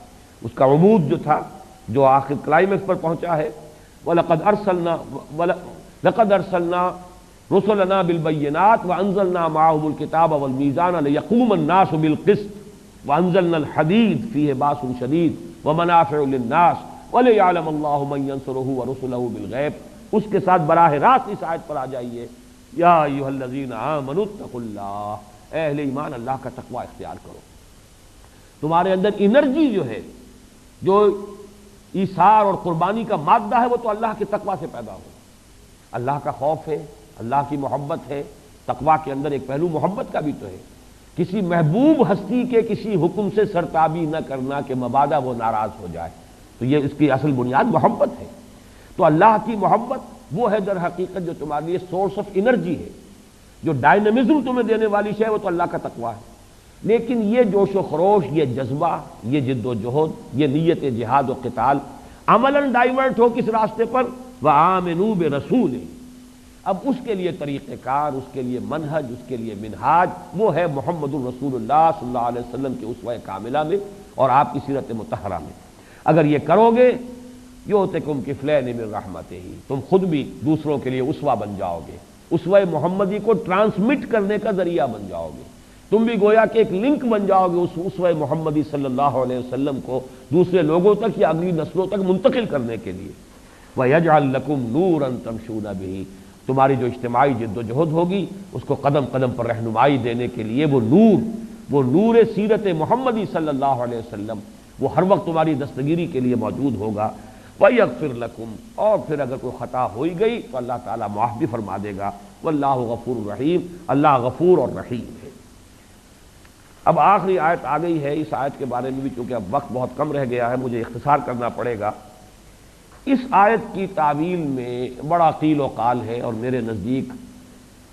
اس کا عمود جو تھا جو آخر کلائمیکس پر پہنچا ہے، لَقَدْ أَرْسَلْنَا رُسُلَنَا بِالْبَيِّنَاتِ وَأَنزَلْنَا مَعَهُمُ الْكِتَابَ وَالْمِيزَانَ لِيَقُومَ النَّاسُ بِالْقِسْطِ وَأَنزَلْنَا الْحَدِيدَ فِيهِ بَأْسٌ شَدِيدٌ وَمَنَافِعُ لِلنَّاسِ وَلِيَعْلَمَ اللَّهُ مَن يَنصُرُهُ وَرُسُلَهُ بِالْغَيْبِ۔ اس کے ساتھ براہ راست اس آیت پر آ جائیے، یا ایھا الذین آمنوا اتقوا اللہ، اے اہل ایمان اللہ کا تقوی اختیار کرو۔ تمہارے اندر انرجی جو ہے، جو ایثار اور قربانی کا مادہ ہے، وہ تو اللہ کے تقوی سے پیدا ہو۔ اللہ کا خوف ہے، اللہ کی محبت ہے، تقوی کے اندر ایک پہلو محبت کا بھی تو ہے، کسی محبوب ہستی کے کسی حکم سے سرتابی نہ کرنا کہ مبادا وہ ناراض ہو جائے، تو یہ اس کی اصل بنیاد محبت ہے۔ تو اللہ کی محبت وہ ہے در حقیقت جو تمہارے لیے سورس آف انرجی ہے، جو ڈائنامزم تمہیں دینے والی شے وہ تو اللہ کا تقوی ہے۔ لیکن یہ جوش و خروش، یہ جذبہ، یہ جد و جہد، یہ نیت جہاد و قتال عملاً ڈائیورٹ ہو کس راستے پر؟ وَآمِنُوا بِرَسُولِ، اب اس کے لیے طریقہ کار، اس کے لیے منہج، اس کے لیے منہاج وہ ہے محمد الرسول اللہ صلی اللہ علیہ وسلم کے اسوہ کاملہ میں اور آپ کی سیرت مطہرہ میں۔ اگر یہ کرو گے یؤتکم کفلین من رحمتہ، تم خود بھی دوسروں کے لیے اسوہ بن جاؤ گے، اسوہ محمدی کو ٹرانسمٹ کرنے کا ذریعہ بن جاؤ گے، تم بھی گویا کہ ایک لنک بن جاؤ گے اس اسوہ محمدی صلی اللہ علیہ وسلم کو دوسرے لوگوں تک یا اگلی نسلوں تک منتقل کرنے کے لیے۔ وَيَجْعَلْ لَكُمْ نُورًا تَمْشُونَ بِهِ، تمہاری جو اجتماعی جد و جہد ہوگی اس کو قدم قدم پر رہنمائی دینے کے لیے وہ نور سیرت محمدی صلی اللہ علیہ وسلم وہ ہر وقت تمہاری دستگیری کے لیے موجود ہوگا۔ وَيَغْفِرْ لَكُمْ، اور پھر اگر کوئی خطا ہوئی گئی تو اللہ تعالیٰ معاف بھی فرما دے گا۔ واللہ غفور رحیم، اللہ غفور اور رحیم ہے۔ اب آخری آیت آ گئی ہے، اس آیت کے بارے میں بھی چونکہ اب وقت بہت کم رہ گیا ہے مجھے اختصار کرنا پڑے گا۔ اس آیت کی تعویل میں بڑا قیل و قال ہے، اور میرے نزدیک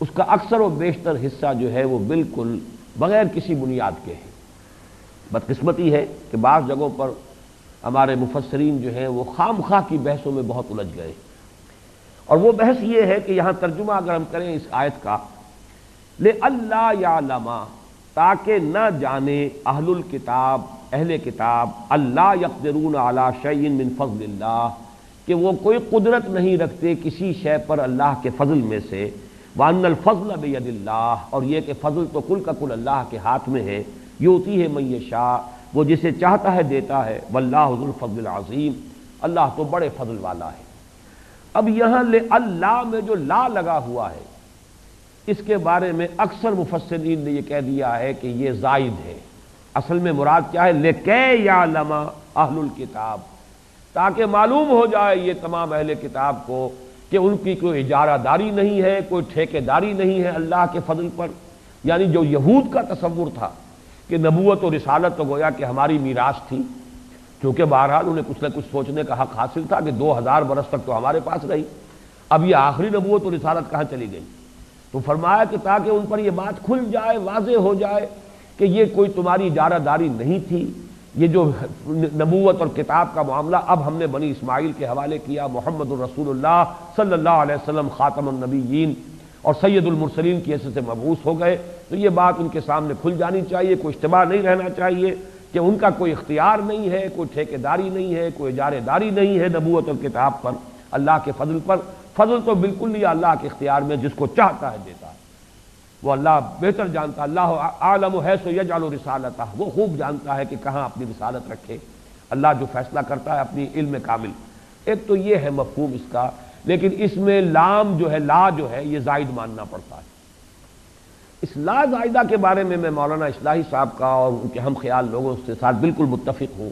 اس کا اکثر و بیشتر حصہ جو ہے وہ بالکل بغیر کسی بنیاد کے ہے۔ بدقسمتی ہے کہ بعض جگہوں پر ہمارے مفسرین جو ہیں وہ خام خواہ کی بحثوں میں بہت الجھ گئے، اور وہ بحث یہ ہے کہ یہاں ترجمہ اگر ہم کریں اس آیت کا لِأَلَّا يَعْلَمَ، تاکہ نہ جانے اہل کتاب اللہ یقدرون علی شیء من فضل اللہ، کہ وہ کوئی قدرت نہیں رکھتے کسی شے پر اللہ کے فضل میں سے، وَأَنَّ الْفَضْلَ بِيَدِ اللَّهِ، اور یہ کہ فضل تو کل کا کل اللہ کے ہاتھ میں ہے، یؤتیہ من یشاء، وہ جسے چاہتا ہے دیتا ہے، واللہ ذو الفضل العظیم، اللہ تو بڑے فضل والا ہے۔ اب یہاں اللہ میں جو لا لگا ہوا ہے اس کے بارے میں اکثر مفسرین نے یہ کہہ دیا ہے کہ یہ زائد ہے، اصل میں مراد کیا ہے؟ لِكَيْ يَعْلَمَ أَهْلُ الْكِتَابِ، تاکہ معلوم ہو جائے یہ تمام اہل کتاب کو کہ ان کی کوئی اجارہ داری نہیں ہے، کوئی ٹھیکے داری نہیں ہے اللہ کے فضل پر۔ یعنی جو یہود کا تصور تھا کہ نبوت و رسالت تو گویا کہ ہماری میراث تھی، کیونکہ بہرحال انہیں کچھ نہ کچھ سوچنے کا حق حاصل تھا کہ 2000 برس تک تو ہمارے پاس رہی، اب یہ آخری نبوت و رسالت کہاں چلی گئی؟ تو فرمایا کہ تاکہ ان پر یہ بات کھل جائے، واضح ہو جائے کہ یہ کوئی تمہاری اجارہ داری نہیں تھی، یہ جو نبوت اور کتاب کا معاملہ اب ہم نے بنی اسماعیل کے حوالے کیا، محمد الرسول اللہ صلی اللہ علیہ وسلم خاتم النبیین اور سید المرسلین کی حیثیت سے مبعوث ہو گئے، تو یہ بات ان کے سامنے کھل جانی چاہیے، کوئی اشتباہ نہیں رہنا چاہیے کہ ان کا کوئی اختیار نہیں ہے، کوئی ٹھیکے داری نہیں ہے، کوئی اجارے داری نہیں ہے نبوت اور کتاب پر، اللہ کے فضل پر۔ فضل تو بالکل نہیں اللہ کے اختیار میں، جس کو چاہتا ہے دیتا ہے، وہ اللہ بہتر جانتا ہے۔ اللہ عالم حیث یجعل رسالتہ، وہ خوب جانتا ہے کہ کہاں اپنی رسالت رکھے، اللہ جو فیصلہ کرتا ہے اپنی علم کامل۔ ایک تو یہ ہے مفہوم اس کا، لیکن اس میں لام جو ہے، لا جو ہے، یہ زائد ماننا پڑتا ہے۔ اس لا زائدہ کے بارے میں مولانا اصلاحی صاحب کا اور ان کے ہم خیال لوگوں کے ساتھ بالکل متفق ہوں۔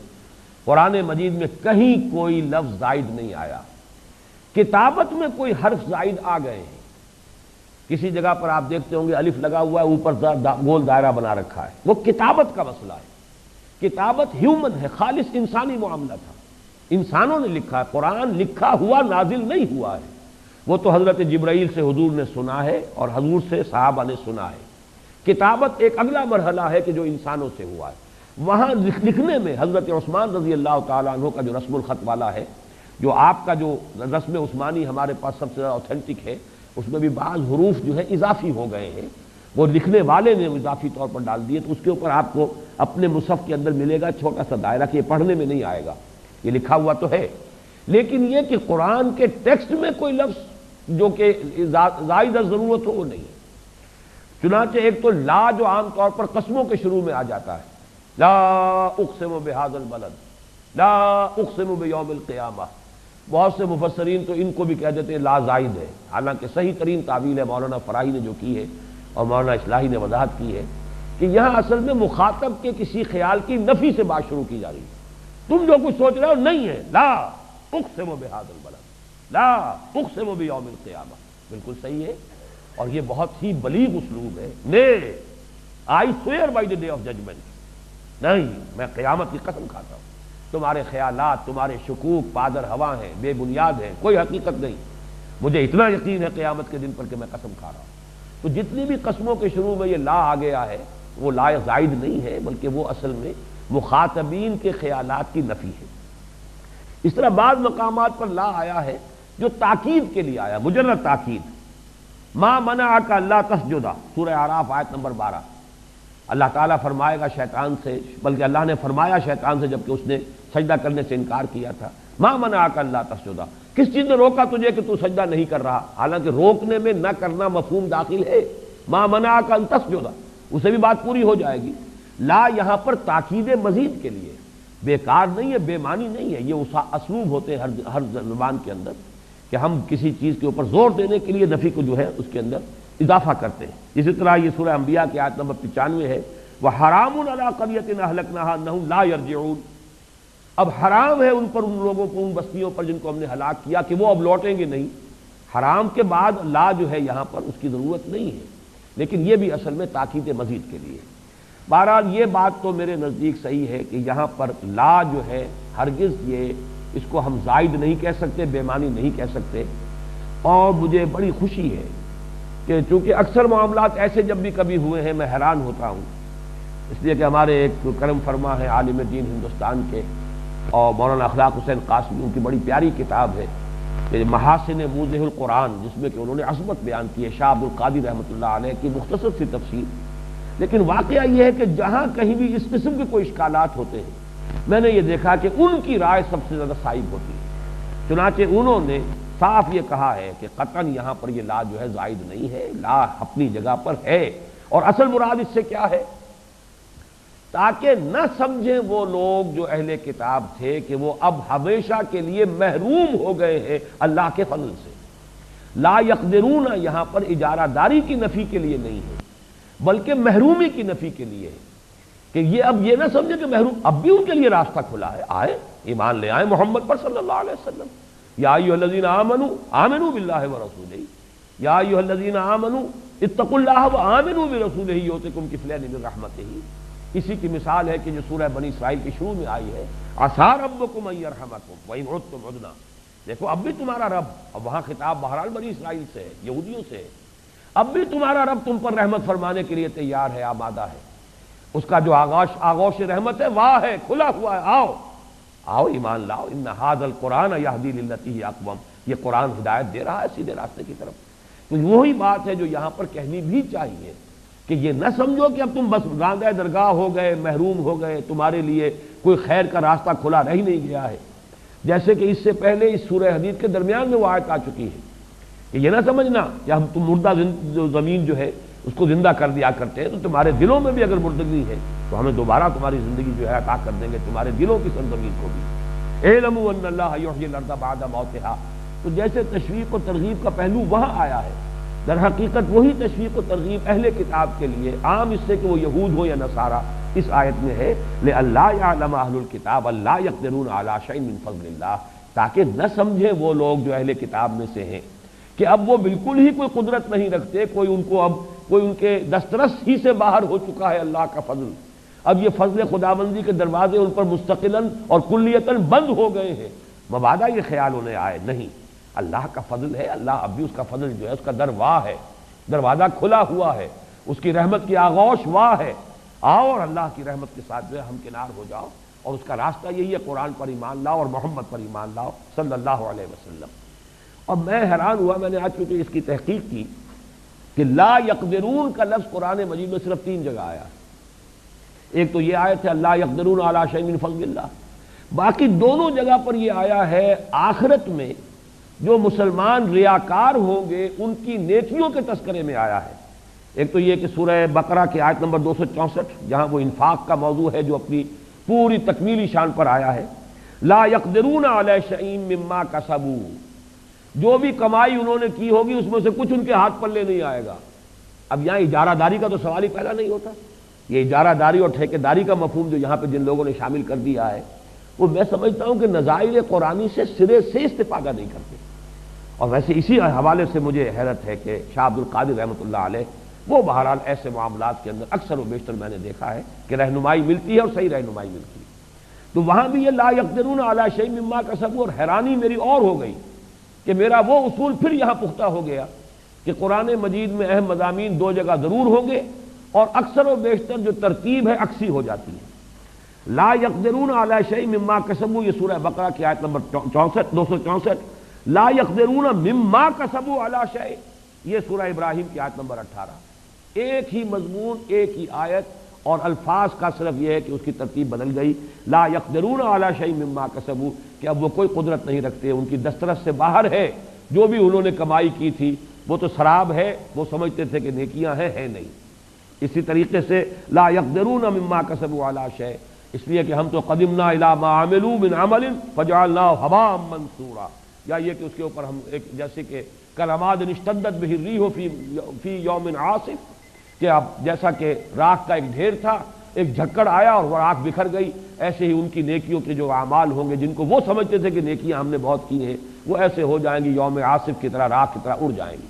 قرآن مجید میں کہیں کوئی لفظ زائد نہیں آیا، کتابت میں کوئی حرف زائد آ گئے ہیں، کسی جگہ پر آپ دیکھتے ہوں گے الف لگا ہوا ہے، اوپر گول دائرہ بنا رکھا ہے، وہ کتابت کا مسئلہ ہے۔ کتابت ہیومن ہے، خالص انسانی معاملہ تھا، انسانوں نے لکھا ہے، قرآن لکھا ہوا نازل نہیں ہوا ہے، وہ تو حضرت جبرائیل سے حضور نے سنا ہے اور حضور سے صحابہ نے سنا ہے۔ کتابت ایک اگلا مرحلہ ہے کہ جو انسانوں سے ہوا ہے۔ وہاں لکھنے میں حضرت عثمان رضی اللہ تعالیٰ عنہ کا جو رسم الخط والا ہے، جو آپ کا جو رسم عثمانی ہمارے پاس سب سے زیادہ اوتھینٹک ہے، اس میں بھی بعض حروف جو ہے اضافی ہو گئے ہیں، وہ لکھنے والے نے اضافی طور پر ڈال دیے، تو اس کے اوپر آپ کو اپنے مصحف کے اندر ملے گا چھوٹا سا دائرہ کہ یہ پڑھنے میں نہیں آئے گا، یہ لکھا ہوا تو ہے، لیکن یہ کہ قرآن کے ٹیکسٹ میں کوئی لفظ جو کہ زائد ضرورت ہو وہ نہیں ہے۔ چنانچہ ایک تو لا جو عام طور پر قسموں کے شروع میں آ جاتا ہے، لا اقسم بہذا البلد، لا اقسم بیوم القیامہ، بہت سے مفسرین تو ان کو بھی کہہ دیتے ہیں لا زائد ہے، حالانکہ صحیح ترین تعویل ہے مولانا فراہی نے جو کی ہے اور مولانا اصلاحی نے وضاحت کی ہے کہ یہاں اصل میں مخاطب کے کسی خیال کی نفی سے بات شروع کی جا رہی ہے، تم جو کچھ سوچ رہے ہو نہیں ہے، لا اقسم بہذا البلد، لا اقسم بیوم القیامہ، بالکل صحیح ہے، اور یہ بہت ہی بلیغ اسلوب ہے، نے I swear by the day of judgement, نہیں میں قیامت کی قسم کھاتا ہوں، تمہارے خیالات، تمہارے شکوک پادر ہوا ہیں، بے بنیاد ہیں، کوئی حقیقت نہیں، مجھے اتنا یقین ہے قیامت کے دن پر کہ میں قسم کھا رہا ہوں۔ تو جتنی بھی قسموں کے شروع میں یہ لا آ گیا ہے وہ لا زائد نہیں ہے، بلکہ وہ اصل میں مخاطبین کے خیالات کی نفی ہے۔ اس طرح بعض مقامات پر لا آیا ہے جو تاکید کے لیے آیا، مجرد تاکید، ما منعک اللہ تسجد، سورہ اعراف آیت نمبر 12، اللہ تعالیٰ فرمائے گا شیطان سے، بلکہ اللہ نے فرمایا شیطان سے جبکہ اس نے سجدہ کرنے سے انکار کیا تھا، ما منعک اللہ تسجد، کس چیز نے روکا تجھے کہ تو سجدہ نہیں کر رہا؟ حالانکہ روکنے میں نہ کرنا مفہوم داخل ہے، ما منعک ان تسجد، اسے بھی بات پوری ہو جائے گی۔ لا یہاں پر تاکید مزید کے لیے، بیکار نہیں ہے، بے معنی نہیں ہے، یہ اسلوب ہوتے ہیں ہر زبان کے اندر کہ ہم کسی چیز کے اوپر زور دینے کے لیے نفی کو جو ہے اس کے اندر اضافہ کرتے ہیں۔ اسی طرح یہ سورہ انبیاء کی آیت نمبر 95 ہے، وَحَرَامٌ عَلَىٰ قَرْيَةٍ أَهْلَكْنَاهَا أَنَّهُمْ لَا يَرْجِعُونَ، اب حرام ہے ان پر، ان لوگوں پر، ان بستیوں پر جن کو ہم نے ہلاک کیا کہ وہ اب لوٹیں گے نہیں۔ حرام کے بعد لا جو ہے یہاں پر اس کی ضرورت نہیں ہے، لیکن یہ بھی اصل میں تاکید مزید کے لیے۔ بہرحال یہ بات تو میرے نزدیک صحیح ہے کہ یہاں پر لا جو ہے ہرگز یہ اس کو ہم زائد نہیں کہہ سکتے، بے معنی نہیں کہہ سکتے، اور مجھے بڑی خوشی ہے کہ چونکہ اکثر معاملات ایسے جب بھی کبھی ہوئے ہیں میں حیران ہوتا ہوں، اس لیے کہ ہمارے ایک کرم فرما ہے عالم دین ہندوستان کے اور مولانا اخلاق حسین قاسمی، ان کی بڑی پیاری کتاب ہے کہ محاسن موضح القرآن، جس میں کہ انہوں نے عظمت بیان کی ہے، شاہ عبد القادر رحمۃ اللہ علیہ کی مختصر سی تفسیر، لیکن واقعہ یہ ہے کہ جہاں کہیں بھی اس قسم کے کوئی اشکالات ہوتے ہیں میں نے یہ دیکھا کہ ان کی رائے سب سے زیادہ صائب ہوتی ہے، چنانچہ انہوں نے صاف یہ کہا ہے کہ قطعاً یہاں پر یہ لا جو ہے زائد نہیں ہے، لا اپنی جگہ پر ہے، اور اصل مراد اس سے کیا ہے، تاکہ نہ سمجھیں وہ لوگ جو اہل کتاب تھے کہ وہ اب ہمیشہ کے لیے محروم ہو گئے ہیں اللہ کے فضل سے۔ لا یقدرون یہاں پر اجارہ داری کی نفی کے لیے نہیں ہے، بلکہ محرومی کی نفی کے لیے ہے، کہ یہ اب یہ نہ سمجھے کہ محروم، اب بھی ان کے لیے راستہ کھلا ہے، آئے ایمان لے آئے محمد پر صلی اللہ علیہ وسلم، یا ایھا الذین آمنوا آمنوا باللہ ورسولہ، یا ایھا الذین آمنوا اتقوا اللہ وآمنوا برسولہ یؤتکم کفلین من رحمتہ۔ اسی کی مثال ہے کہ جو سورہ بنی اسرائیل کے شروع میں آئی ہے، عسیٰ ربکم ان یرحمکم وان عدتم عدنا، دیکھو اب بھی تمہارا رب، اب وہاں خطاب بہرحال بنی اسرائیل سے ہے، یہودیوں سے ہے، اب بھی تمہارا رب تم پر رحمت فرمانے کے لیے تیار ہے، آمادہ ہے، اس کا جو آغوش رحمت ہے واہ ہے، کھلا ہوا ہے، آؤ آؤ ایمان لاؤ، ان ھذا القرآن یہدی للتی ہی اقوم، یہ قرآن ہدایت دے رہا ہے سیدھے راستے کی طرف۔ تو وہی بات ہے جو یہاں پر کہنی بھی چاہیے کہ یہ نہ سمجھو کہ اب تم بس راندہ درگاہ ہو گئے، محروم ہو گئے، تمہارے لیے کوئی خیر کا راستہ کھلا رہ ہی نہیں گیا ہے، جیسے کہ اس سے پہلے اس سورہ حدید کے درمیان میں وہ آیت آ چکی ہے کہ یہ نہ سمجھنا کہ ہم تم مردہ زمین جو ہے اس کو زندہ کر دیا کرتے ہیں، تو تمہارے دلوں میں بھی اگر مردگی ہے تو ہمیں دوبارہ تمہاری زندگی جو ہے عطا کر دیں گے، تمہارے دلوں کی سرزمین کو بھی۔ اعلموا ان اللہ یحیی الارض بعد موتہا، تو جیسے تشویق و ترغیب کا پہلو وہاں آیا ہے، در حقیقت وہی تشویق و ترغیب اہل کتاب کے لیے، عام اس سے کہ وہ یہود ہو یا نصارہ، اس آیت میں ہے لئلا یعلم اہل الکتاب الا یقدرون علی شیء من فضل اللہ، تاکہ نہ سمجھے وہ لوگ جو اہل کتاب میں سے ہیں کہ اب وہ بالکل ہی کوئی قدرت نہیں رکھتے، کوئی ان کے دسترس ہی سے باہر ہو چکا ہے اللہ کا فضل، اب یہ فضل خداوندی کے دروازے ان پر مستقلاً اور کلیتاً بند ہو گئے ہیں، مبادا یہ خیال انہیں آئے نہیں، اللہ کا فضل ہے، اللہ اب بھی اس کا فضل جو ہے اس کا در واہ ہے، دروازہ کھلا ہوا ہے، اس کی رحمت کی آغوش واہ ہے، آؤ اور اللہ کی رحمت کے ساتھ جو ہے ہمکنار ہو جاؤ، اور اس کا راستہ یہی ہے قرآن پر ایمان لاؤ اور محمد پر ایمان لاؤ صلی اللہ علیہ وسلم۔ اور میں حیران ہوا، میں نے آج چونکہ اس کی تحقیق کی کہ لا یقدرون کا لفظ قرآن مجید میں صرف 3 جگہ آیا ہے۔ ایک تو یہ آیت ہے اللہ یقدرون علی شیء من فضل اللہ، باقی دونوں جگہ پر یہ آیا ہے آخرت میں جو مسلمان ریاکار ہوں گے ان کی نیکیوں کے تذکرے میں آیا ہے۔ ایک تو یہ کہ سورہ بقرہ کی آیت نمبر 264 جہاں وہ انفاق کا موضوع ہے جو اپنی پوری تکمیلی شان پر آیا ہے، لا یقدرون علی شیء مما کسبوا، جو بھی کمائی انہوں نے کی ہوگی اس میں سے کچھ ان کے ہاتھ پلے نہیں آئے گا۔ اب یہاں اجارہ داری کا تو سوال ہی پیدا نہیں ہوتا، یہ اجارہ داری اور ٹھیکے داری کا مفہوم جو یہاں پہ جن لوگوں نے شامل کر دیا ہے وہ میں سمجھتا ہوں کہ نظائر قرآنی سے سرے سے استفادہ نہیں کرتے۔ اور ویسے اسی حوالے سے مجھے حیرت ہے کہ شاہ عبد القادر رحمۃ اللہ علیہ وہ بہرحال ایسے معاملات کے اندر اکثر و بیشتر میں نے دیکھا ہے کہ رہنمائی ملتی ہے اور صحیح رہنمائی ملتی ہے، تو وہاں بھی یہ لا یقدرون علی شیء مما کسبوا، اور حیرانی میری اور ہو گئی کہ میرا وہ اصول پھر یہاں پختہ ہو گیا کہ قرآن مجید میں اہم مضامین 2 جگہ ضرور ہوں گے اور اکثر و بیشتر جو ترتیب ہے عکسی ہو جاتی ہے۔ لا یقدرون علی شیء مما کسبوا یہ سورہ بقرہ کی آیت نمبر 264، لا یقدرون مما کسبوا علی شیء یہ سورہ ابراہیم کی آیت نمبر 18، ایک ہی مضمون ایک ہی آیت، اور الفاظ کا صرف یہ ہے کہ اس کی ترتیب بدل گئی، لا یقدرون علی شیء مما کسبوا کہ اب وہ کوئی قدرت نہیں رکھتے، ان کی دسترس سے باہر ہے، جو بھی انہوں نے کمائی کی تھی وہ تو سراب ہے، وہ سمجھتے تھے کہ نیکیاں ہیں، ہے نہیں۔ اسی طریقے سے لا یقدرون مما کسبوا علی شیء اس لیے کہ ہم تو قدمنا الی ما عملوا من عمل فجعلناه هباء منثورا، یا یہ کہ اس کے اوپر ہم ایک جیسے کہ کلمات اشتدت به الريح فی یوم عاصف، کہ اب جیسا کہ راکھ کا ایک ڈھیر تھا، ایک جھکڑ آیا اور وہ راکھ بکھر گئی، ایسے ہی ان کی نیکیوں کے جو اعمال ہوں گے جن کو وہ سمجھتے تھے کہ نیکیاں ہم نے بہت کی ہیں وہ ایسے ہو جائیں گی یوم عاصف کی طرح، راکھ کی طرح اڑ جائیں گی۔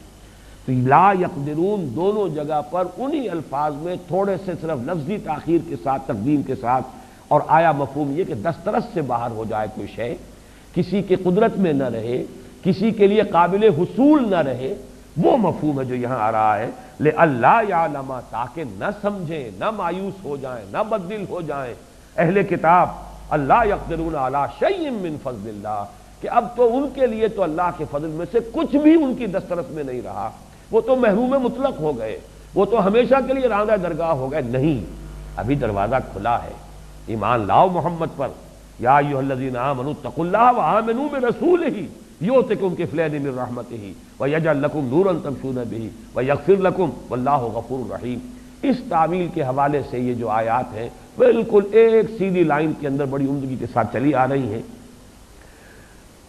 تو لا یقدرون دونوں جگہ پر انہی الفاظ میں تھوڑے سے صرف لفظی تاخیر کے ساتھ تقدیم کے ساتھ، اور آیا مفہوم یہ کہ دسترس سے باہر ہو جائے کوئی شے، کسی کے قدرت میں نہ رہے، کسی کے لیے قابل حصول نہ رہے، وہ مفہوم ہے جو یہاں آ رہا ہے لئلا یعلم تاکہ نہ سمجھیں، نہ مایوس ہو جائیں، نہ بددل ہو جائیں اہل کتاب، اللہ یقدرون علی شیء من فضل اللہ کہ اب تو ان کے لیے تو اللہ کے فضل میں سے کچھ بھی ان کی دسترس میں نہیں رہا، وہ تو محروم مطلق ہو گئے، وہ تو ہمیشہ کے لیے راندہ درگاہ ہو گئے۔ نہیں، ابھی دروازہ کھلا ہے، ایمان لاؤ محمد پر، یا ایھا الذین آمنوا اتقوا اللہ وآمنوا برسولہ یؤتکم کفلین من رحمتہ ویجعل لکم نورا تمشون بہ ویغفر لکم واللہ غفور رحیم۔ اس تعویل کے حوالے سے یہ جو آیات ہیں بالکل ایک سیدھی لائن کے اندر بڑی عمدگی کے ساتھ چلی آ رہی ہیں۔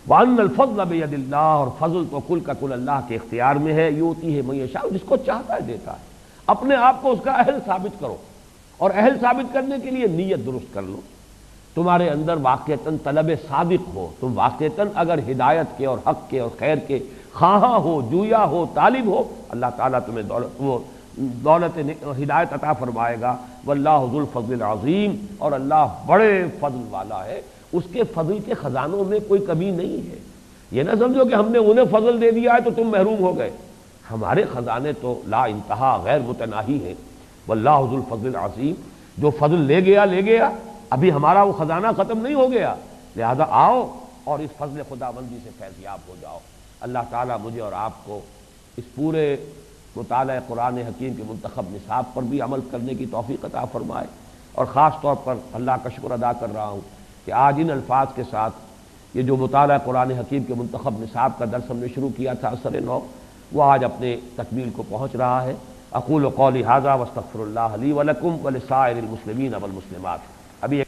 وَأَنَّ الْفَضْلَ بِيَدِ اللَّهِ، اور فضل تو کل کا کل اللہ کے اختیار میں ہے، یؤتی ہے من یشاء، جس کو چاہتا ہے دیتا ہے۔ اپنے آپ کو اس کا اہل ثابت کرو، اور اہل ثابت کرنے کے لیے نیت درست کر لو، تمہارے اندر واقعتاً طلب صادق ہو، تم واقعتاً اگر ہدایت کے اور حق کے اور خیر کے خواہاں ہو، جویا ہو، طالب ہو، اللہ تعالیٰ تمہیں دولت ہدایت عطا فرمائے گا۔ واللہ ذو الفضل العظیم، اور اللہ بڑے فضل والا ہے، اس کے فضل کے خزانوں میں کوئی کمی نہیں ہے۔ یہ نہ سمجھو کہ ہم نے انہیں فضل دے دیا ہے تو تم محروم ہو گئے، ہمارے خزانے تو لا انتہا غیر متناہی ہیں۔ واللہ ذو الفضل العظیم، جو فضل لے گیا، ابھی ہمارا وہ خزانہ ختم نہیں ہو گیا، لہذا آؤ اور اس فضل خداوندی سے فیض یاب ہو جاؤ۔ اللہ تعالیٰ مجھے اور آپ کو اس پورے مطالعہ قرآن حکیم کے منتخب نصاب پر بھی عمل کرنے کی توفیق عطا فرمائے، اور خاص طور پر اللہ کا شکر ادا کر رہا ہوں کہ آج ان الفاظ کے ساتھ یہ جو مطالعہ قرآن حکیم کے منتخب نصاب کا درس ہم نے شروع کیا تھا اثر نو، وہ آج اپنے تکمیل کو پہنچ رہا ہے۔ اقول قولی ھذا واستغفر اللہ لی ولکم ولسائر المسلمین والمسلمات۔ ابھی